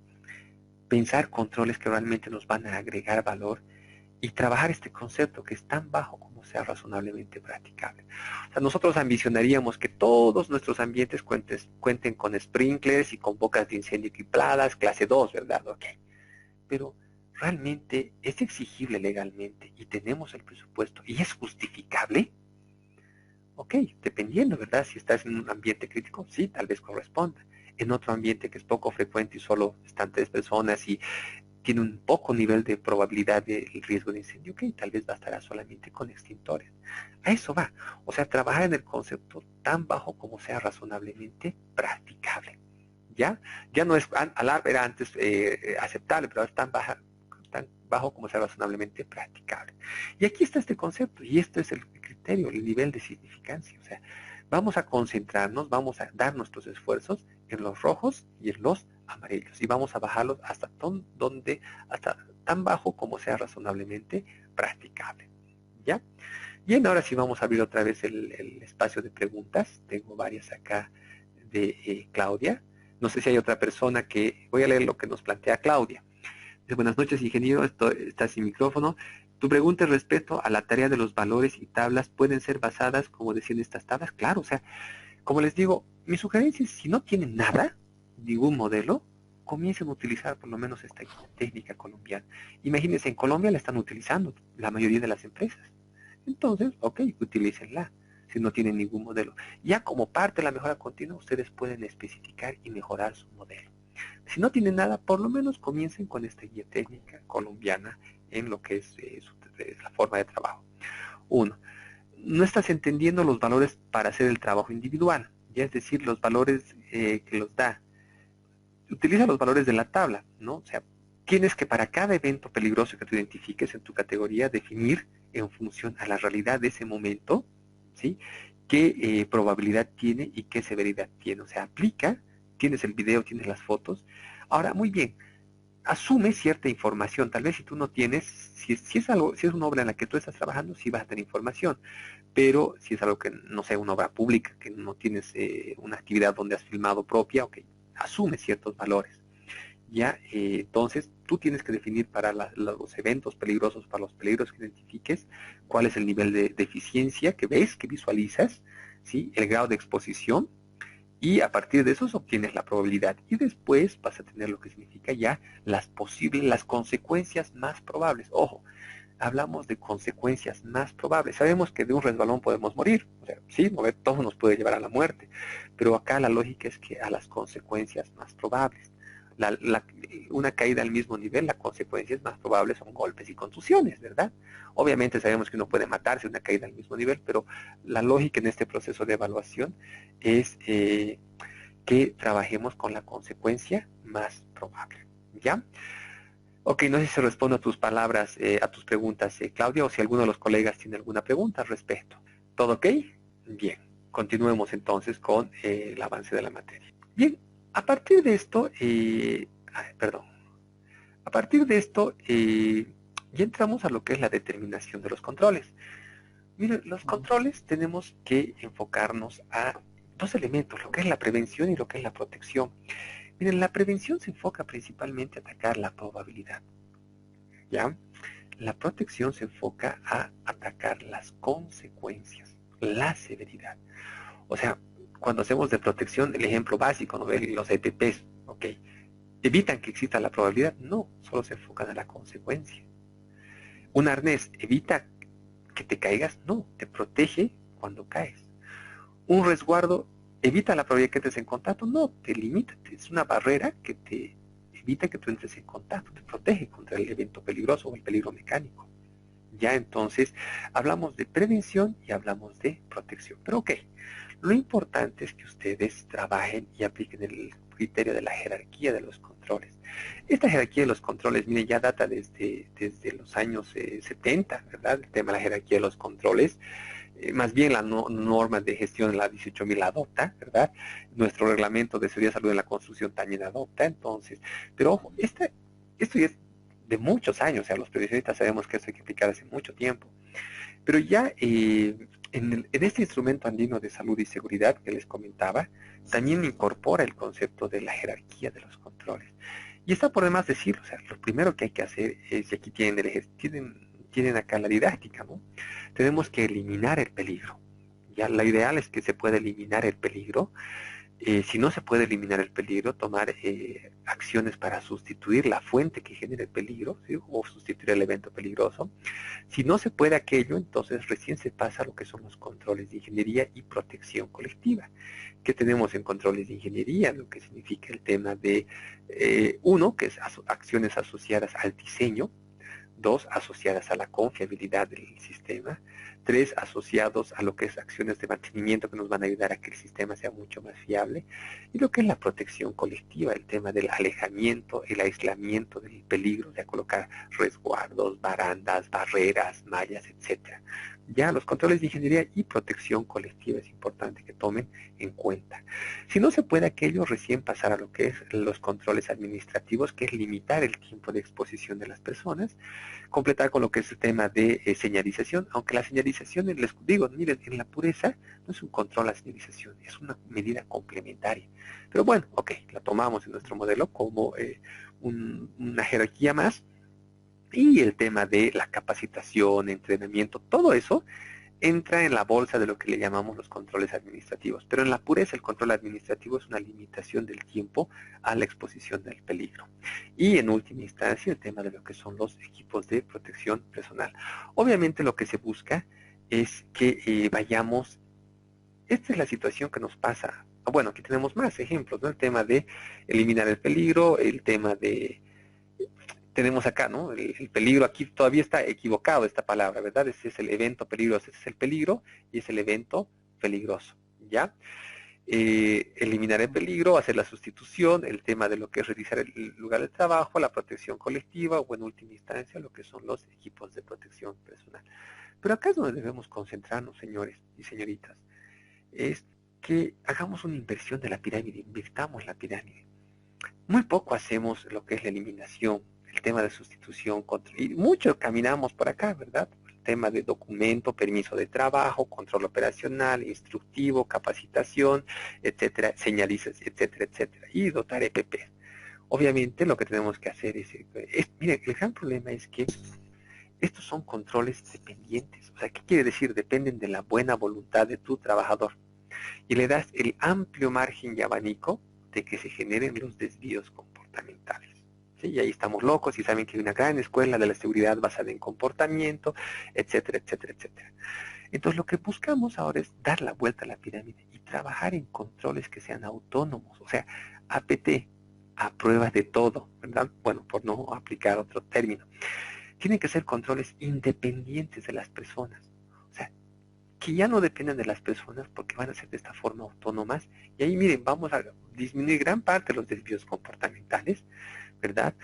pensar controles que realmente nos van a agregar valor y trabajar este concepto que es tan bajo como sea razonablemente practicable. O sea, nosotros ambicionaríamos que todos nuestros ambientes cuenten con sprinklers y con bocas de incendio equipadas, clase 2, ¿verdad? Ok. Pero realmente es exigible legalmente y tenemos el presupuesto y es justificable. Ok, dependiendo, ¿verdad? Si estás en un ambiente crítico, sí, tal vez corresponda. En otro ambiente que es poco frecuente y solo están 3 personas y tiene un poco nivel de probabilidad del riesgo de incendio, ok, tal vez bastará solamente con extintores. A eso va. O sea, trabajar en el concepto tan bajo como sea razonablemente practicable. ¿Ya? Ya no es, era antes aceptable, pero ahora es tan bajo como sea razonablemente practicable. Y aquí está este concepto, y esto es el criterio, el nivel de significancia. O sea, vamos a concentrarnos, vamos a dar nuestros esfuerzos en los rojos y en los amarillos, y vamos a bajarlos hasta tan bajo como sea razonablemente practicable. ¿Ya? Bien, ahora sí vamos a abrir otra vez el espacio de preguntas. Tengo varias acá de Claudia. No sé si hay otra persona que... Voy a leer lo que nos plantea Claudia. Dice, buenas noches, ingeniero. Está sin micrófono. Tu pregunta es respecto a la tarea de los valores y tablas. ¿Pueden ser basadas, como decían estas tablas? Claro, o sea, como les digo, mi sugerencia es, si no tienen nada, ningún modelo, comiencen a utilizar por lo menos esta técnica colombiana. Imagínense, en Colombia la están utilizando la mayoría de las empresas. Entonces, ok, utilícenla si no tienen ningún modelo. Ya como parte de la mejora continua, ustedes pueden especificar y mejorar su modelo. Si no tienen nada, por lo menos comiencen con esta guía técnica colombiana en lo que es la forma de trabajo. Uno, no estás entendiendo los valores para hacer el trabajo individual, ya es decir, los valores que los da. Utiliza los valores de la tabla, ¿no? O sea, tienes que para cada evento peligroso que tú identifiques en tu categoría definir en función a la realidad de ese momento, ¿sí? Qué probabilidad tiene y qué severidad tiene. O sea, aplica, tienes el video, tienes las fotos. Ahora, muy bien, asume cierta información. Tal vez si tú no tienes, si es una obra en la que tú estás trabajando, sí vas a tener información. Pero si es algo que, no sé, una obra pública, que no tienes una actividad donde has filmado propia, ok, asume ciertos valores. Ya, entonces tú tienes que definir para los eventos peligrosos, para los peligros que identifiques, cuál es el nivel de eficiencia que ves, que visualizas, ¿sí? El grado de exposición, y a partir de eso obtienes la probabilidad. Y después vas a tener lo que significa ya las consecuencias más probables. Ojo, hablamos de consecuencias más probables. Sabemos que de un resbalón podemos morir. O sea, sí, todo nos puede llevar a la muerte. Pero acá la lógica es que a las consecuencias más probables. Una caída al mismo nivel, las consecuencias más probables son golpes y contusiones, ¿verdad? Obviamente sabemos que uno puede matarse una caída al mismo nivel, pero la lógica en este proceso de evaluación es que trabajemos con la consecuencia más probable, ¿ya? Ok, no sé si se responde a tus palabras, a tus preguntas, Claudia, o si alguno de los colegas tiene alguna pregunta al respecto. ¿Todo ok? Bien, continuemos entonces con el avance de la materia. Bien, a partir de esto, perdón, a partir de esto ya entramos a lo que es la determinación de los controles. Miren, los controles tenemos que enfocarnos a dos elementos, lo que es la prevención y lo que es la protección. Miren, la prevención se enfoca principalmente a atacar la probabilidad, ¿ya? La protección se enfoca a atacar las consecuencias, la severidad. O sea, cuando hacemos de protección, el ejemplo básico, ¿no? Los EPPs, ok, ¿evitan que exista la probabilidad? No, solo se enfocan a la consecuencia. ¿Un arnés evita que te caigas? No, te protege cuando caes. ¿Un resguardo evita la probabilidad que entres en contacto? No, te limita, es una barrera que te evita que tú entres en contacto, te protege contra el evento peligroso o el peligro mecánico. Ya entonces hablamos de prevención y hablamos de protección. Pero ok, lo importante es que ustedes trabajen y apliquen criterio de la jerarquía de los controles. Esta jerarquía de los controles, mire, ya data desde los años 70, ¿verdad? El tema de la jerarquía de los controles. Más bien la norma de gestión, la 18.000 adopta, ¿verdad? Nuestro reglamento de seguridad y salud en la construcción también adopta, entonces, pero ojo, esto ya es de muchos años, o sea, los periodistas sabemos que esto hay que aplicar hace mucho tiempo, pero ya en este instrumento andino de salud y seguridad que les comentaba, también incorpora el concepto de la jerarquía de los controles. Y está por demás decirlo, o sea, lo primero que hay que hacer es, y aquí tienen acá la didáctica, ¿no? Tenemos que eliminar el peligro. Ya, lo ideal es que se pueda eliminar el peligro. Si no se puede eliminar el peligro, tomar acciones para sustituir la fuente que genera el peligro, ¿sí? O sustituir el evento peligroso. Si no se puede aquello, entonces recién se pasa a lo que son los controles de ingeniería y protección colectiva. ¿Qué tenemos en controles de ingeniería? Lo que significa el tema de, uno, que es acciones asociadas al diseño. Dos, asociadas a la confiabilidad del sistema. Tres, asociados a lo que es acciones de mantenimiento que nos van a ayudar a que el sistema sea mucho más fiable. Y lo que es la protección colectiva, el tema del alejamiento, el aislamiento del peligro, de colocar resguardos, barandas, barreras, mallas, etcétera. Ya los controles de ingeniería y protección colectiva es importante que tomen en cuenta. Si no se puede aquello, recién pasar a lo que es los controles administrativos, que es limitar el tiempo de exposición de las personas, completar con lo que es el tema de señalización, aunque la señalización, les digo, miren, en la pureza no es un control a la señalización, es una medida complementaria. Pero bueno, ok, la tomamos en nuestro modelo como una jerarquía más, y el tema de la capacitación, entrenamiento, todo eso entra en la bolsa de lo que le llamamos los controles administrativos. Pero en la pureza el control administrativo es una limitación del tiempo a la exposición del peligro. Y en última instancia el tema de lo que son los equipos de protección personal. Obviamente lo que se busca es que vayamos, esta es la situación que nos pasa. Bueno, aquí tenemos más ejemplos, ¿no? El tema de eliminar el peligro, el tema de tenemos acá, ¿no? El peligro aquí todavía está equivocado esta palabra, ¿verdad? Ese es el evento peligroso, ese es el peligro y es el evento peligroso, ¿ya? Eliminar el peligro, hacer la sustitución, el tema de lo que es realizar el lugar de trabajo, la protección colectiva o en última instancia lo que son los equipos de protección personal. Pero acá es donde debemos concentrarnos, señores y señoritas, es que hagamos una inversión de la pirámide, invirtamos la pirámide. Muy poco hacemos lo que es la eliminación, el tema de sustitución, control, y mucho caminamos por acá, ¿verdad? El tema de documento, permiso de trabajo, control operacional, instructivo, capacitación, etcétera, señalización, etcétera, etcétera, y dotar EPP. Obviamente lo que tenemos que hacer miren, el gran problema es que estos son controles dependientes. O sea, ¿qué quiere decir? Dependen de la buena voluntad de tu trabajador. Y le das el amplio margen y abanico de que se generen los desvíos comportamentales. ¿Sí? Y ahí estamos locos y saben que hay una gran escuela de la seguridad basada en comportamiento, etcétera, etcétera, etcétera. Entonces lo que buscamos ahora es dar la vuelta a la pirámide y trabajar en controles que sean autónomos, o sea, APT, a prueba de todo, ¿verdad? Bueno, por no aplicar otro término. Tienen que ser controles independientes de las personas. O sea, que ya no dependen de las personas porque van a ser de esta forma autónomas. Y ahí miren, vamos a disminuir gran parte de los desvíos comportamentales, ¿verdad?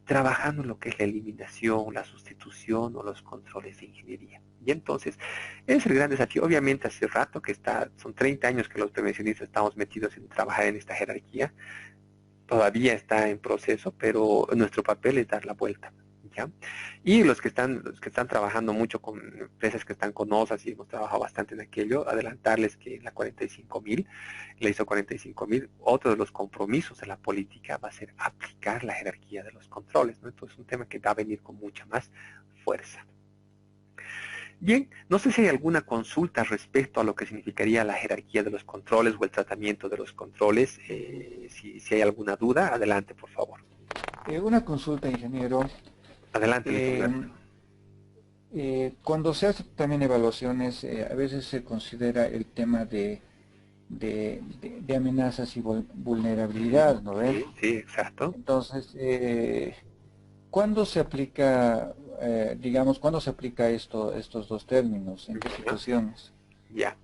Trabajando en lo que es la eliminación, la sustitución o los controles de ingeniería. Y entonces, es el gran desafío. Obviamente hace rato que son 30 años que los prevencionistas estamos metidos en trabajar en esta jerarquía. Todavía está en proceso, pero nuestro papel es dar la vuelta. ¿Ya? Y los que están trabajando mucho con empresas que están con OSAS y hemos trabajado bastante en aquello, adelantarles que en la 45.000, la ISO 45.000, otro de los compromisos de la política va a ser aplicar la jerarquía de los controles, ¿no? Entonces es un tema que va a venir con mucha más fuerza. Bien, no sé si hay alguna consulta respecto a lo que significaría la jerarquía de los controles o el tratamiento de los controles. Si hay alguna duda, adelante, por favor. Una consulta, ingeniero. Adelante, Cuando se hacen también evaluaciones, a veces se considera el tema de amenazas y vulnerabilidad, ¿no ves? Sí, sí, exacto. Entonces, ¿cuándo se aplica, digamos, cuándo se aplica estos dos términos? ¿En qué situaciones? Ya.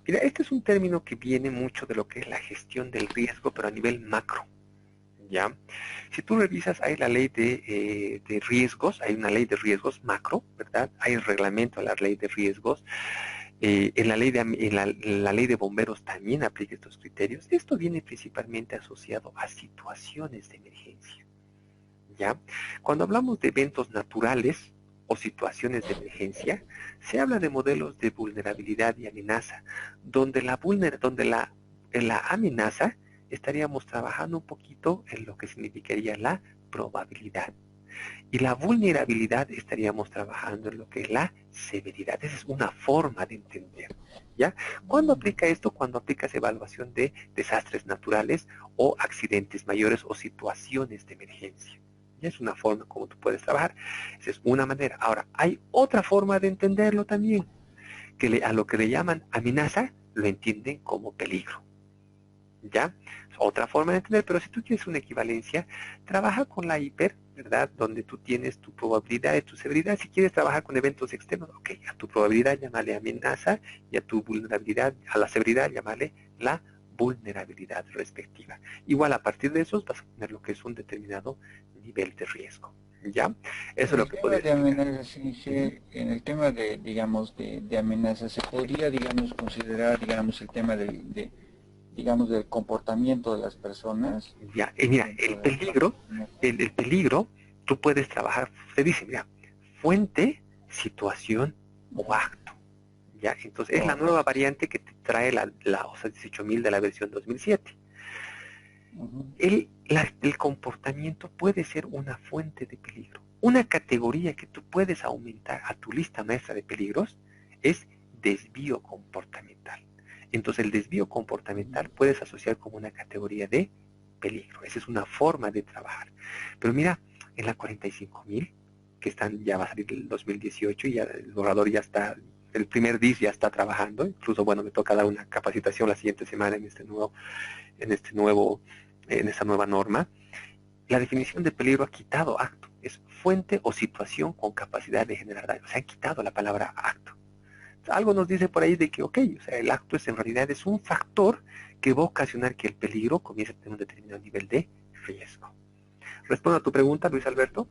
Mira, este es un término que viene mucho de lo que es la gestión del riesgo, pero a nivel macro. ¿Ya? Si tú revisas, hay la ley de riesgos, hay una ley de riesgos macro, ¿verdad? Hay el reglamento de la ley de riesgos. En la ley de bomberos también aplica estos criterios. Esto viene principalmente asociado a situaciones de emergencia. ¿Ya? Cuando hablamos de eventos naturales o situaciones de emergencia, se habla de modelos de vulnerabilidad y amenaza, donde en la amenaza estaríamos trabajando un poquito en lo que significaría la probabilidad. Y la vulnerabilidad estaríamos trabajando en lo que es la severidad. Esa es una forma de entender. ¿Ya? ¿Cuándo aplica esto? Cuando aplicas evaluación de desastres naturales o accidentes mayores o situaciones de emergencia. ¿Ya? Es una forma como tú puedes trabajar. Esa es una manera. Ahora, hay otra forma de entenderlo también, que a lo que le llaman amenaza, lo entienden como peligro. ¿Ya? Es otra forma de entender, pero si tú quieres una equivalencia, trabaja con la hiper, ¿verdad? Donde tú tienes tu probabilidad y tu severidad. Si quieres trabajar con eventos externos, ok, a tu probabilidad llámale amenaza y a tu vulnerabilidad, a la severidad llámale la vulnerabilidad respectiva. Igual a partir de esos vas a tener lo que es un determinado nivel de riesgo. ¿Ya? Eso En es lo el que tema podría de explicar. amenazas, sí, sí, en el tema de, digamos, de amenazas, se podría, digamos, considerar, digamos, el tema digamos, del comportamiento de las personas Ya, mira, dentro de la amenaza. el peligro, tú puedes trabajar, se dice, mira, fuente, situación o Ya, acto. ¿Ya? Entonces es la nueva correcto. variante que te trae la OSA 18000 de la versión 2007. Ujú. El comportamiento puede ser una fuente de peligro. Una categoría que tú puedes aumentar a tu lista maestra de peligros es desvío comportamental. Entonces el desvío comportamental puedes asociar como una categoría de peligro. Esa es una forma de trabajar. Pero mira, en la 45000, que ya va a salir el 2018 y ya el borrador ya está, el primer DIS ya está trabajando. Incluso, bueno, me toca dar una capacitación la siguiente semana en este nuevo en esa nueva norma. La definición de peligro ha quitado acto. Es fuente o situación con capacidad de generar daño. Se ha quitado la palabra acto. Algo nos dice por ahí de que, ok, o sea, el acto es en realidad es un factor que va a ocasionar que el peligro comience a tener un determinado nivel de riesgo. Respondo a tu pregunta, Luis Alberto.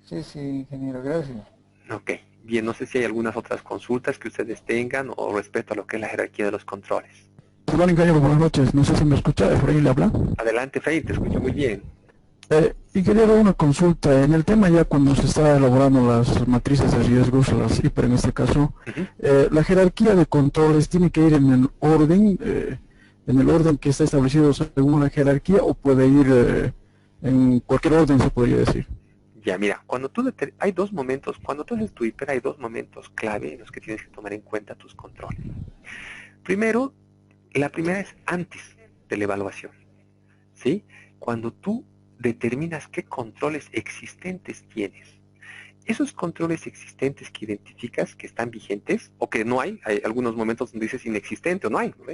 Sí, sí, ingeniero, gracias. Ok, bien, no sé si hay algunas otras consultas que ustedes tengan o respecto a lo que es la jerarquía de los controles. Hola, ingeniero, buenas noches. No sé si me escucha, Efraín le habla. Adelante, Fey, te escucho muy bien. Ingeniero, una consulta. En el tema ya cuando se está elaborando las matrices de riesgos, las HIPER en este caso, Uh -huh. la jerarquía de controles tiene que ir en el orden que está establecido según la jerarquía, o puede ir en cualquier orden, se podría decir. Ya, mira, hay dos momentos, cuando tú haces tu hiper, hay dos momentos clave en los que tienes que tomar en cuenta tus controles. Primero, la primera es antes de la evaluación, ¿sí? Cuando tú determinas qué controles existentes tienes. Esos controles existentes que identificas que están vigentes o que no hay algunos momentos donde dices inexistente o no hay, ¿no?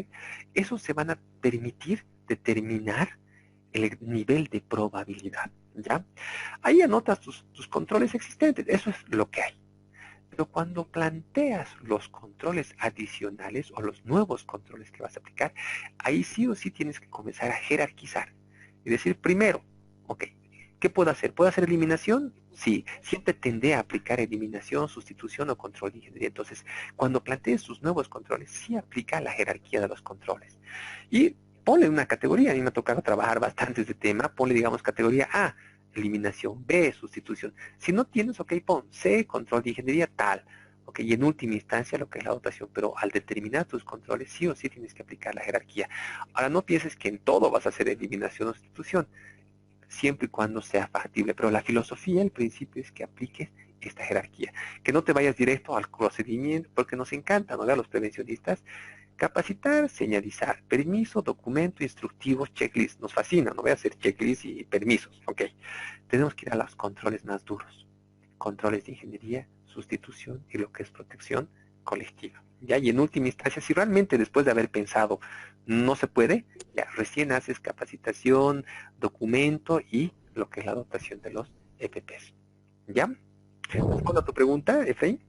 Esos se van a permitir determinar el nivel de probabilidad, ¿ya? Ahí anotas tus controles existentes, eso es lo que hay. Pero cuando planteas los controles adicionales o los nuevos controles que vas a aplicar, ahí sí o sí tienes que comenzar a jerarquizar. Y decir, primero, ok, ¿qué puedo hacer? ¿Puedo hacer eliminación? Sí, siempre tendré a aplicar eliminación, sustitución o control de ingeniería. Entonces, cuando plantees tus nuevos controles, sí aplica la jerarquía de los controles. Y ponle una categoría, a mí me ha tocado trabajar bastante ese tema, ponle, digamos, categoría A, eliminación, B, sustitución. Si no tienes, ok, pon C, control de ingeniería, tal. Ok, y en última instancia lo que es la dotación, pero al determinar tus controles, sí o sí tienes que aplicar la jerarquía. Ahora no pienses que en todo vas a hacer eliminación o sustitución, siempre y cuando sea factible, pero la filosofía, el principio es que apliques esta jerarquía, que no te vayas directo al procedimiento, porque nos encanta, ¿no? A los prevencionistas, capacitar, señalizar, permiso, documento, instructivos, checklist. Nos fascina, no voy a hacer checklist y permisos. Ok. Tenemos que ir a los controles más duros. Controles de ingeniería, sustitución y lo que es protección colectiva. ¿Ya? Y en última instancia, si realmente después de haber pensado no se puede, ya recién haces capacitación, documento y lo que es la dotación de los EPPs. ¿Ya? ¿Respondo a tu pregunta, Efraín?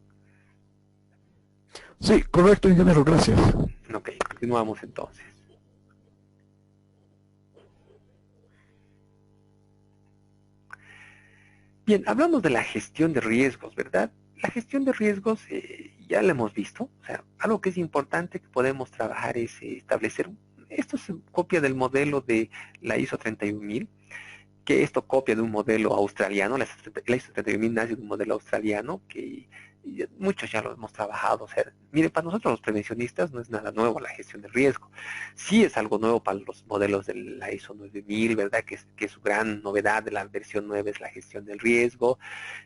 Sí, correcto, ingeniero, gracias. Ok, continuamos entonces. Bien, hablamos de la gestión de riesgos, ¿verdad? La gestión de riesgos ya la hemos visto. O sea, algo que es importante que podemos trabajar es establecer, esto se copia del modelo de la ISO 31000, que esto copia de un modelo australiano. La ISO 31000 nace de un modelo australiano que muchos ya lo hemos trabajado. O sea, mire, para nosotros los prevencionistas no es nada nuevo la gestión de riesgo. Sí es algo nuevo para los modelos de la ISO 9000, ¿verdad? Que su gran novedad de la versión 9 es la gestión del riesgo.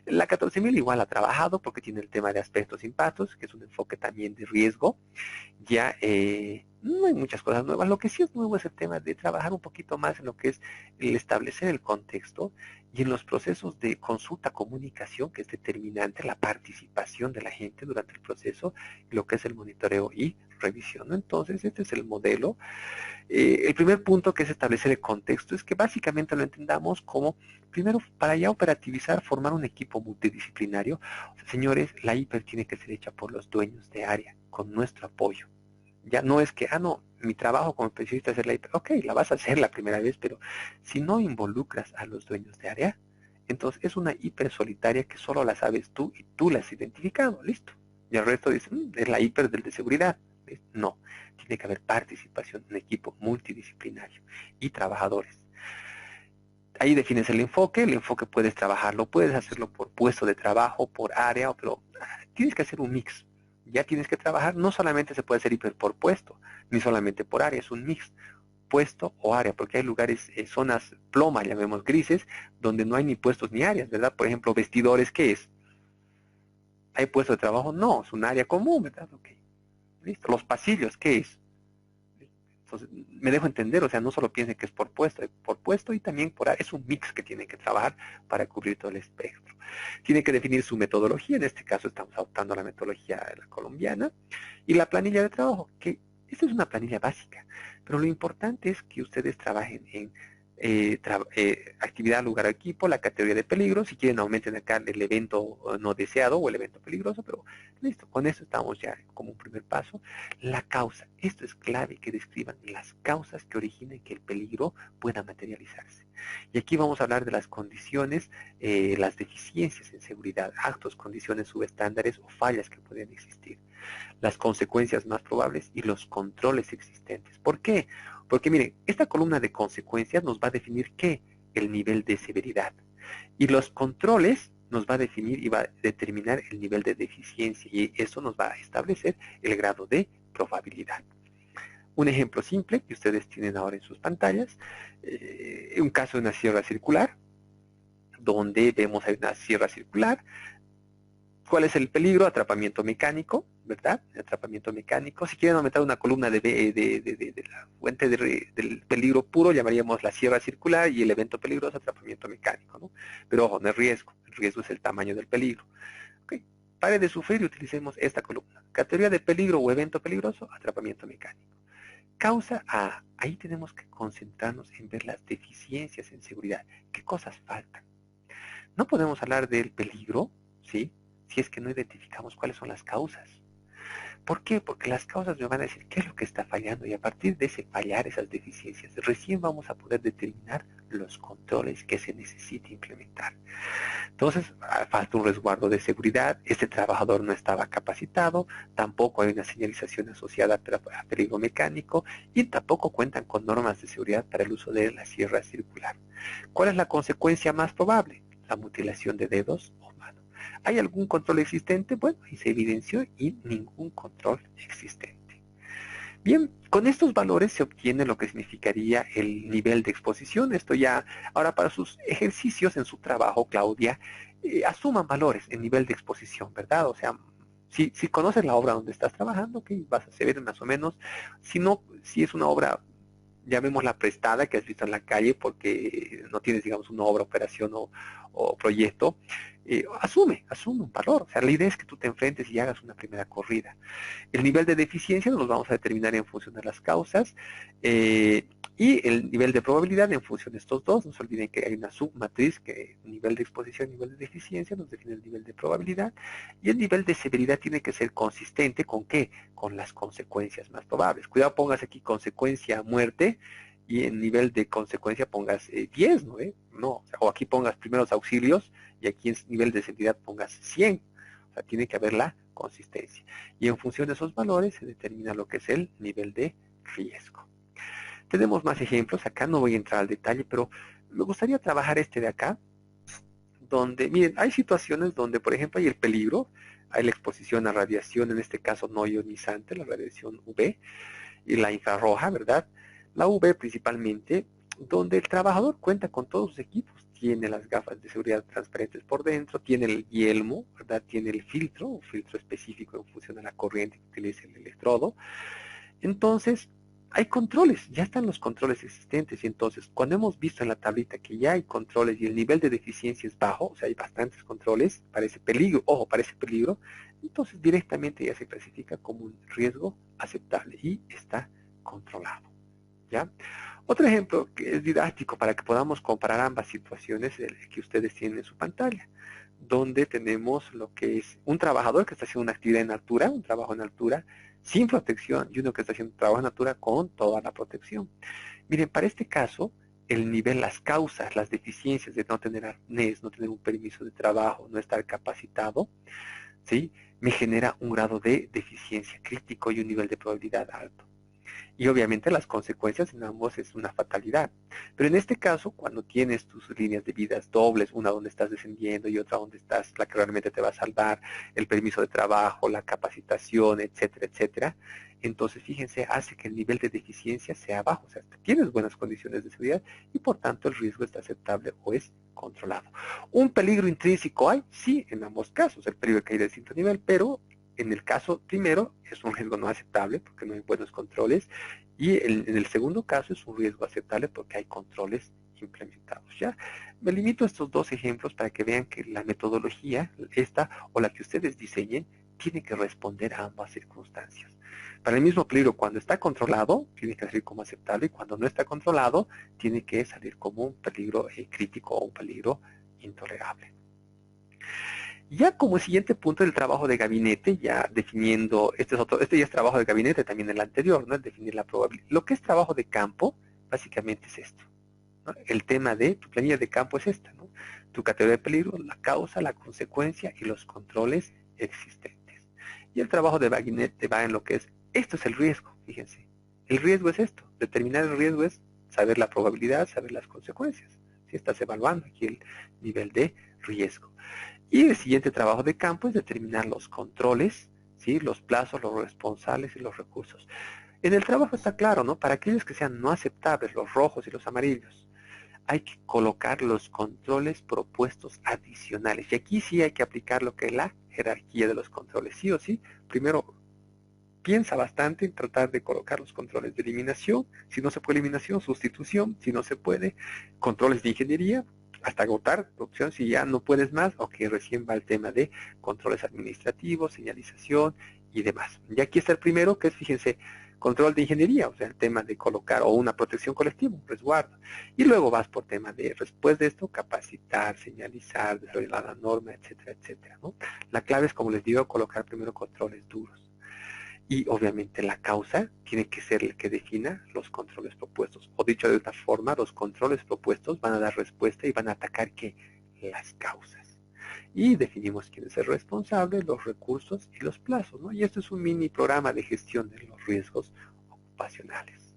La 14000 igual ha trabajado porque tiene el tema de aspectos e impactos, que es un enfoque también de riesgo. Ya no hay muchas cosas nuevas. Lo que sí es nuevo es el tema de trabajar un poquito más en lo que es el establecer el contexto y en los procesos de consulta, comunicación, que es determinante, la participación de la gente durante el proceso, y lo que es el monitoreo y revisión, ¿no? Entonces, este es el modelo. El primer punto, que es establecer el contexto, es que básicamente lo entendamos como, primero, para ya operativizar, formar un equipo multidisciplinario. O sea, señores, la hiper tiene que ser hecha por los dueños de área, con nuestro apoyo. Ya no es que, no, mi trabajo como especialista es hacer la hiper. Ok, la vas a hacer la primera vez, pero si no involucras a los dueños de área, entonces es una hiper solitaria que solo la sabes tú y tú la has identificado, listo. Y el resto dice, es la hiper del de seguridad. No, tiene que haber participación en un equipo multidisciplinario y trabajadores. Ahí defines el enfoque puedes trabajarlo, puedes hacerlo por puesto de trabajo, por área, pero tienes que hacer un mix. Ya tienes que trabajar, no solamente se puede hacer hiper por puesto, ni solamente por área, es un mix, puesto o área, porque hay lugares, zonas ploma, llamemos grises, donde no hay ni puestos ni áreas, ¿verdad? Por ejemplo, vestidores, ¿qué es? ¿Hay puesto de trabajo? No, es un área común, ¿verdad? Ok, listo. Los pasillos, ¿qué es? Entonces, me dejo entender, o sea, no solo piensen que es por puesto y también por área, es un mix que tienen que trabajar para cubrir todo el espectro. Tienen que definir su metodología, en este caso estamos adoptando la metodología de la colombiana, y la planilla de trabajo, que esta es una planilla básica, pero lo importante es que ustedes trabajen en actividad, lugar, equipo, la categoría de peligro. Si quieren, aumenten acá el evento no deseado o el evento peligroso, pero listo, con eso estamos ya como un primer paso. La causa, esto es clave, que describan las causas que originen que el peligro pueda materializarse. Y aquí vamos a hablar de las condiciones, las deficiencias en seguridad, actos, condiciones subestándares o fallas que pueden existir, las consecuencias más probables y los controles existentes. ¿Por qué? Porque miren, esta columna de consecuencias nos va a definir ¿qué? El nivel de severidad. Y los controles nos va a definir y va a determinar el nivel de deficiencia, y eso nos va a establecer el grado de probabilidad. Un ejemplo simple que ustedes tienen ahora en sus pantallas, un caso de una sierra circular, donde vemos ahí una sierra circular. ¿Cuál es el peligro? Atrapamiento mecánico, ¿verdad? Atrapamiento mecánico. Si quieren aumentar una columna de la fuente del peligro puro, llamaríamos la sierra circular, y el evento peligroso, atrapamiento mecánico, ¿no? Pero ojo, no es riesgo. El riesgo es el tamaño del peligro. Okay. Pare de sufrir y utilicemos esta columna. Categoría de peligro o evento peligroso, atrapamiento mecánico. Causa A. Ahí tenemos que concentrarnos en ver las deficiencias en seguridad. ¿Qué cosas faltan? No podemos hablar del peligro, ¿sí?, si es que no identificamos cuáles son las causas. ¿Por qué? Porque las causas nos van a decir qué es lo que está fallando, y a partir de ese fallar, esas deficiencias, recién vamos a poder determinar los controles que se necesita implementar. Entonces, falta un resguardo de seguridad, este trabajador no estaba capacitado, tampoco hay una señalización asociada a peligro mecánico, y tampoco cuentan con normas de seguridad para el uso de la sierra circular. ¿Cuál es la consecuencia más probable? La mutilación de dedos o manos. ¿Hay algún control existente? Bueno, ahí se evidenció, y ningún control existente. Bien, con estos valores se obtiene lo que significaría el nivel de exposición. Esto ya, ahora para sus ejercicios en su trabajo, Claudia, asuman valores en nivel de exposición, ¿verdad? O sea, si conoces la obra donde estás trabajando, ok, vas a saber más o menos. Si no, si es una obra, llamémosla prestada, que has visto en la calle porque no tienes, digamos, una obra, operación o proyecto, asume un valor. O sea, la idea es que tú te enfrentes y hagas una primera corrida. El nivel de deficiencia nos lo vamos a determinar en función de las causas. Y el nivel de probabilidad en función de estos dos, no se olviden que hay una submatriz que nivel de exposición, nivel de deficiencia, nos define el nivel de probabilidad, y el nivel de severidad tiene que ser consistente ¿con qué? Con las consecuencias más probables. Cuidado, pongas aquí consecuencia muerte, y en nivel de consecuencia pongas 10, ¿no? No, o aquí pongas primeros auxilios, y aquí en nivel de severidad pongas 100. O sea, tiene que haber la consistencia. Y en función de esos valores se determina lo que es el nivel de riesgo. Tenemos más ejemplos, acá no voy a entrar al detalle, pero me gustaría trabajar este de acá, donde, miren, hay situaciones donde, por ejemplo, hay el peligro, hay la exposición a radiación, en este caso no ionizante, la radiación UV, y la infrarroja, ¿verdad? La UV principalmente, donde el trabajador cuenta con todos sus equipos, tiene las gafas de seguridad transparentes por dentro, tiene el yelmo, ¿verdad? Tiene el filtro, un filtro específico en función a la corriente que utiliza el electrodo. Entonces, hay controles, ya están los controles existentes, y entonces cuando hemos visto en la tablita que ya hay controles y el nivel de deficiencia es bajo, o sea, hay bastantes controles para ese peligro, ojo, para ese peligro, entonces directamente ya se clasifica como un riesgo aceptable y está controlado, ¿ya? Otro ejemplo que es didáctico para que podamos comparar ambas situaciones es el que ustedes tienen en su pantalla, donde tenemos lo que es un trabajador que está haciendo una actividad en altura, un trabajo en altura, sin protección, y uno que está haciendo un trabajo en altura con toda la protección. Miren, para este caso, el nivel, las causas, las deficiencias de no tener arnés, no tener un permiso de trabajo, no estar capacitado, ¿sí? Me genera un grado de deficiencia crítico y un nivel de probabilidad alto. Y obviamente las consecuencias en ambos es una fatalidad. Pero en este caso, cuando tienes tus líneas de vidas dobles, una donde estás descendiendo y otra donde estás, la que realmente te va a salvar, el permiso de trabajo, la capacitación, etcétera, etcétera, entonces fíjense, hace que el nivel de deficiencia sea bajo. O sea, tienes buenas condiciones de seguridad y por tanto el riesgo está aceptable o es controlado. ¿Un peligro intrínseco hay? Sí, en ambos casos. El peligro de caída de distinto nivel, pero en el caso primero es un riesgo no aceptable porque no hay buenos controles, y en el segundo caso es un riesgo aceptable porque hay controles implementados. ¿Ya? Me limito a estos dos ejemplos para que vean que la metodología, esta o la que ustedes diseñen, tiene que responder a ambas circunstancias. Para el mismo peligro, cuando está controlado, tiene que salir como aceptable, y cuando no está controlado, tiene que salir como un peligro crítico o un peligro intolerable. Ya como siguiente punto del trabajo de gabinete, ya definiendo, este ya es trabajo de gabinete también el anterior, ¿no? El definir la probabilidad. Lo que es trabajo de campo, básicamente es esto, ¿no? El tema de tu planilla de campo es esta, ¿no? Tu categoría de peligro, la causa, la consecuencia y los controles existentes. Y el trabajo de gabinete va en lo que es, esto es el riesgo, fíjense. El riesgo es esto, determinar el riesgo es saber la probabilidad, saber las consecuencias. Si estás evaluando aquí el nivel de riesgo. Y el siguiente trabajo de campo es determinar los controles, ¿sí? Los plazos, los responsables y los recursos. En el trabajo está claro, ¿no? Para aquellos que sean no aceptables, los rojos y los amarillos, hay que colocar los controles propuestos adicionales. Y aquí sí hay que aplicar lo que es la jerarquía de los controles, sí o sí. Primero, piensa bastante en tratar de colocar los controles de eliminación. Si no se puede eliminación, sustitución. Si no se puede, controles de ingeniería, hasta agotar la opción. Si ya no puedes más, ok, recién va el tema de controles administrativos, señalización y demás. Y aquí está el primero, que es, fíjense, control de ingeniería, o sea, el tema de colocar o una protección colectiva, un resguardo. Y luego vas por tema de, después de esto, capacitar, señalizar, desarrollar la norma, etcétera, etcétera, ¿no? La clave es, como les digo, colocar primero controles duros. Y obviamente la causa tiene que ser el que defina los controles propuestos. O dicho de otra forma, los controles propuestos van a dar respuesta y van a atacar ¿qué? Las causas. Y definimos quién es el responsable, los recursos y los plazos, ¿no? Y esto es un mini programa de gestión de los riesgos ocupacionales.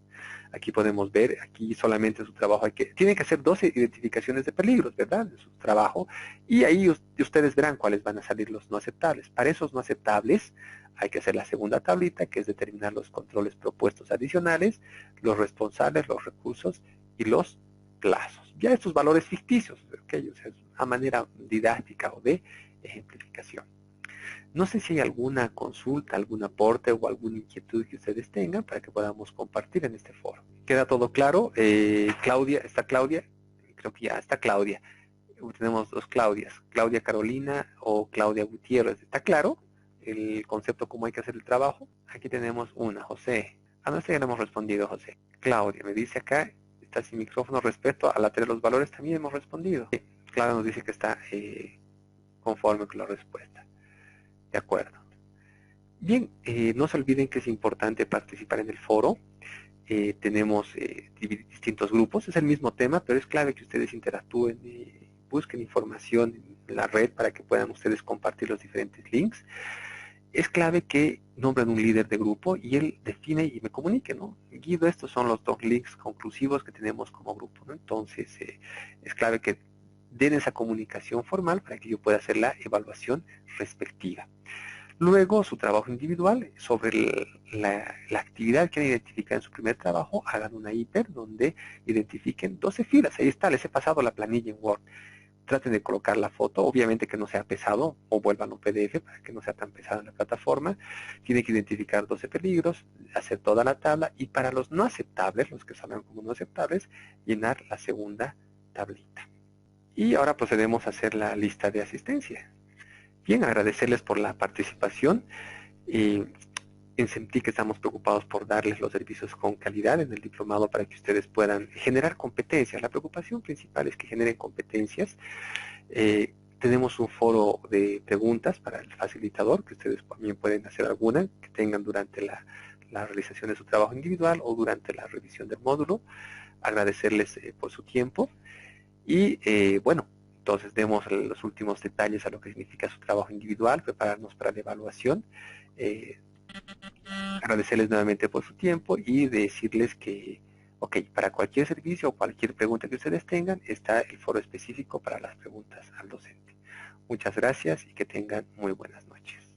Aquí podemos ver, aquí solamente su trabajo tiene que hacer 12 identificaciones de peligros, ¿verdad? De su trabajo, y ahí ustedes verán cuáles van a salir los no aceptables. Para esos no aceptables hay que hacer la segunda tablita, que es determinar los controles propuestos adicionales, los responsables, los recursos y los plazos. Ya estos valores ficticios, ¿okay? O sea, es una manera didáctica o de ejemplificación. No sé si hay alguna consulta, algún aporte o alguna inquietud que ustedes tengan para que podamos compartir en este foro. ¿Queda todo claro? Claudia, ¿está Claudia? Creo que ya está Claudia. Tenemos dos Claudias, Claudia Carolina o Claudia Gutiérrez. ¿Está claro el concepto, cómo hay que hacer el trabajo? Aquí tenemos una, José. A nosotros ya le hemos respondido, José. Claudia me dice acá, está sin micrófono, respecto a la teoría de los valores también hemos respondido. Claudia nos dice que está conforme con la respuesta. De acuerdo. Bien, no se olviden que es importante participar en el foro. Tenemos distintos grupos, es el mismo tema, pero es clave que ustedes interactúen, busquen información en la red para que puedan ustedes compartir los diferentes links. Es clave que nombren un líder de grupo y él define y me comunique, ¿no? Guido, estos son los 2 links conclusivos que tenemos como grupo, ¿no? Entonces, es clave que den esa comunicación formal para que yo pueda hacer la evaluación respectiva. Luego, su trabajo individual, sobre la actividad que han identificado en su primer trabajo, hagan una hiper donde identifiquen 12 filas. Ahí está, les he pasado la planilla en Word. Traten de colocar la foto, obviamente que no sea pesado, o vuelvan un PDF para que no sea tan pesado en la plataforma. Tienen que identificar 12 peligros, hacer toda la tabla, y para los no aceptables, los que salgan como no aceptables, llenar la segunda tablita. Y ahora procedemos a hacer la lista de asistencia. Bien, agradecerles por la participación. En SEMTIC estamos preocupados por darles los servicios con calidad en el diplomado para que ustedes puedan generar competencias. La preocupación principal es que generen competencias. Tenemos un foro de preguntas para el facilitador, que ustedes también pueden hacer alguna que tengan durante la realización de su trabajo individual o durante la revisión del módulo. Agradecerles por su tiempo. Y bueno, entonces demos los últimos detalles a lo que significa su trabajo individual, prepararnos para la evaluación. Agradecerles nuevamente por su tiempo y decirles que, ok, para cualquier servicio o cualquier pregunta que ustedes tengan, está el foro específico para las preguntas al docente. Muchas gracias y que tengan muy buenas noches.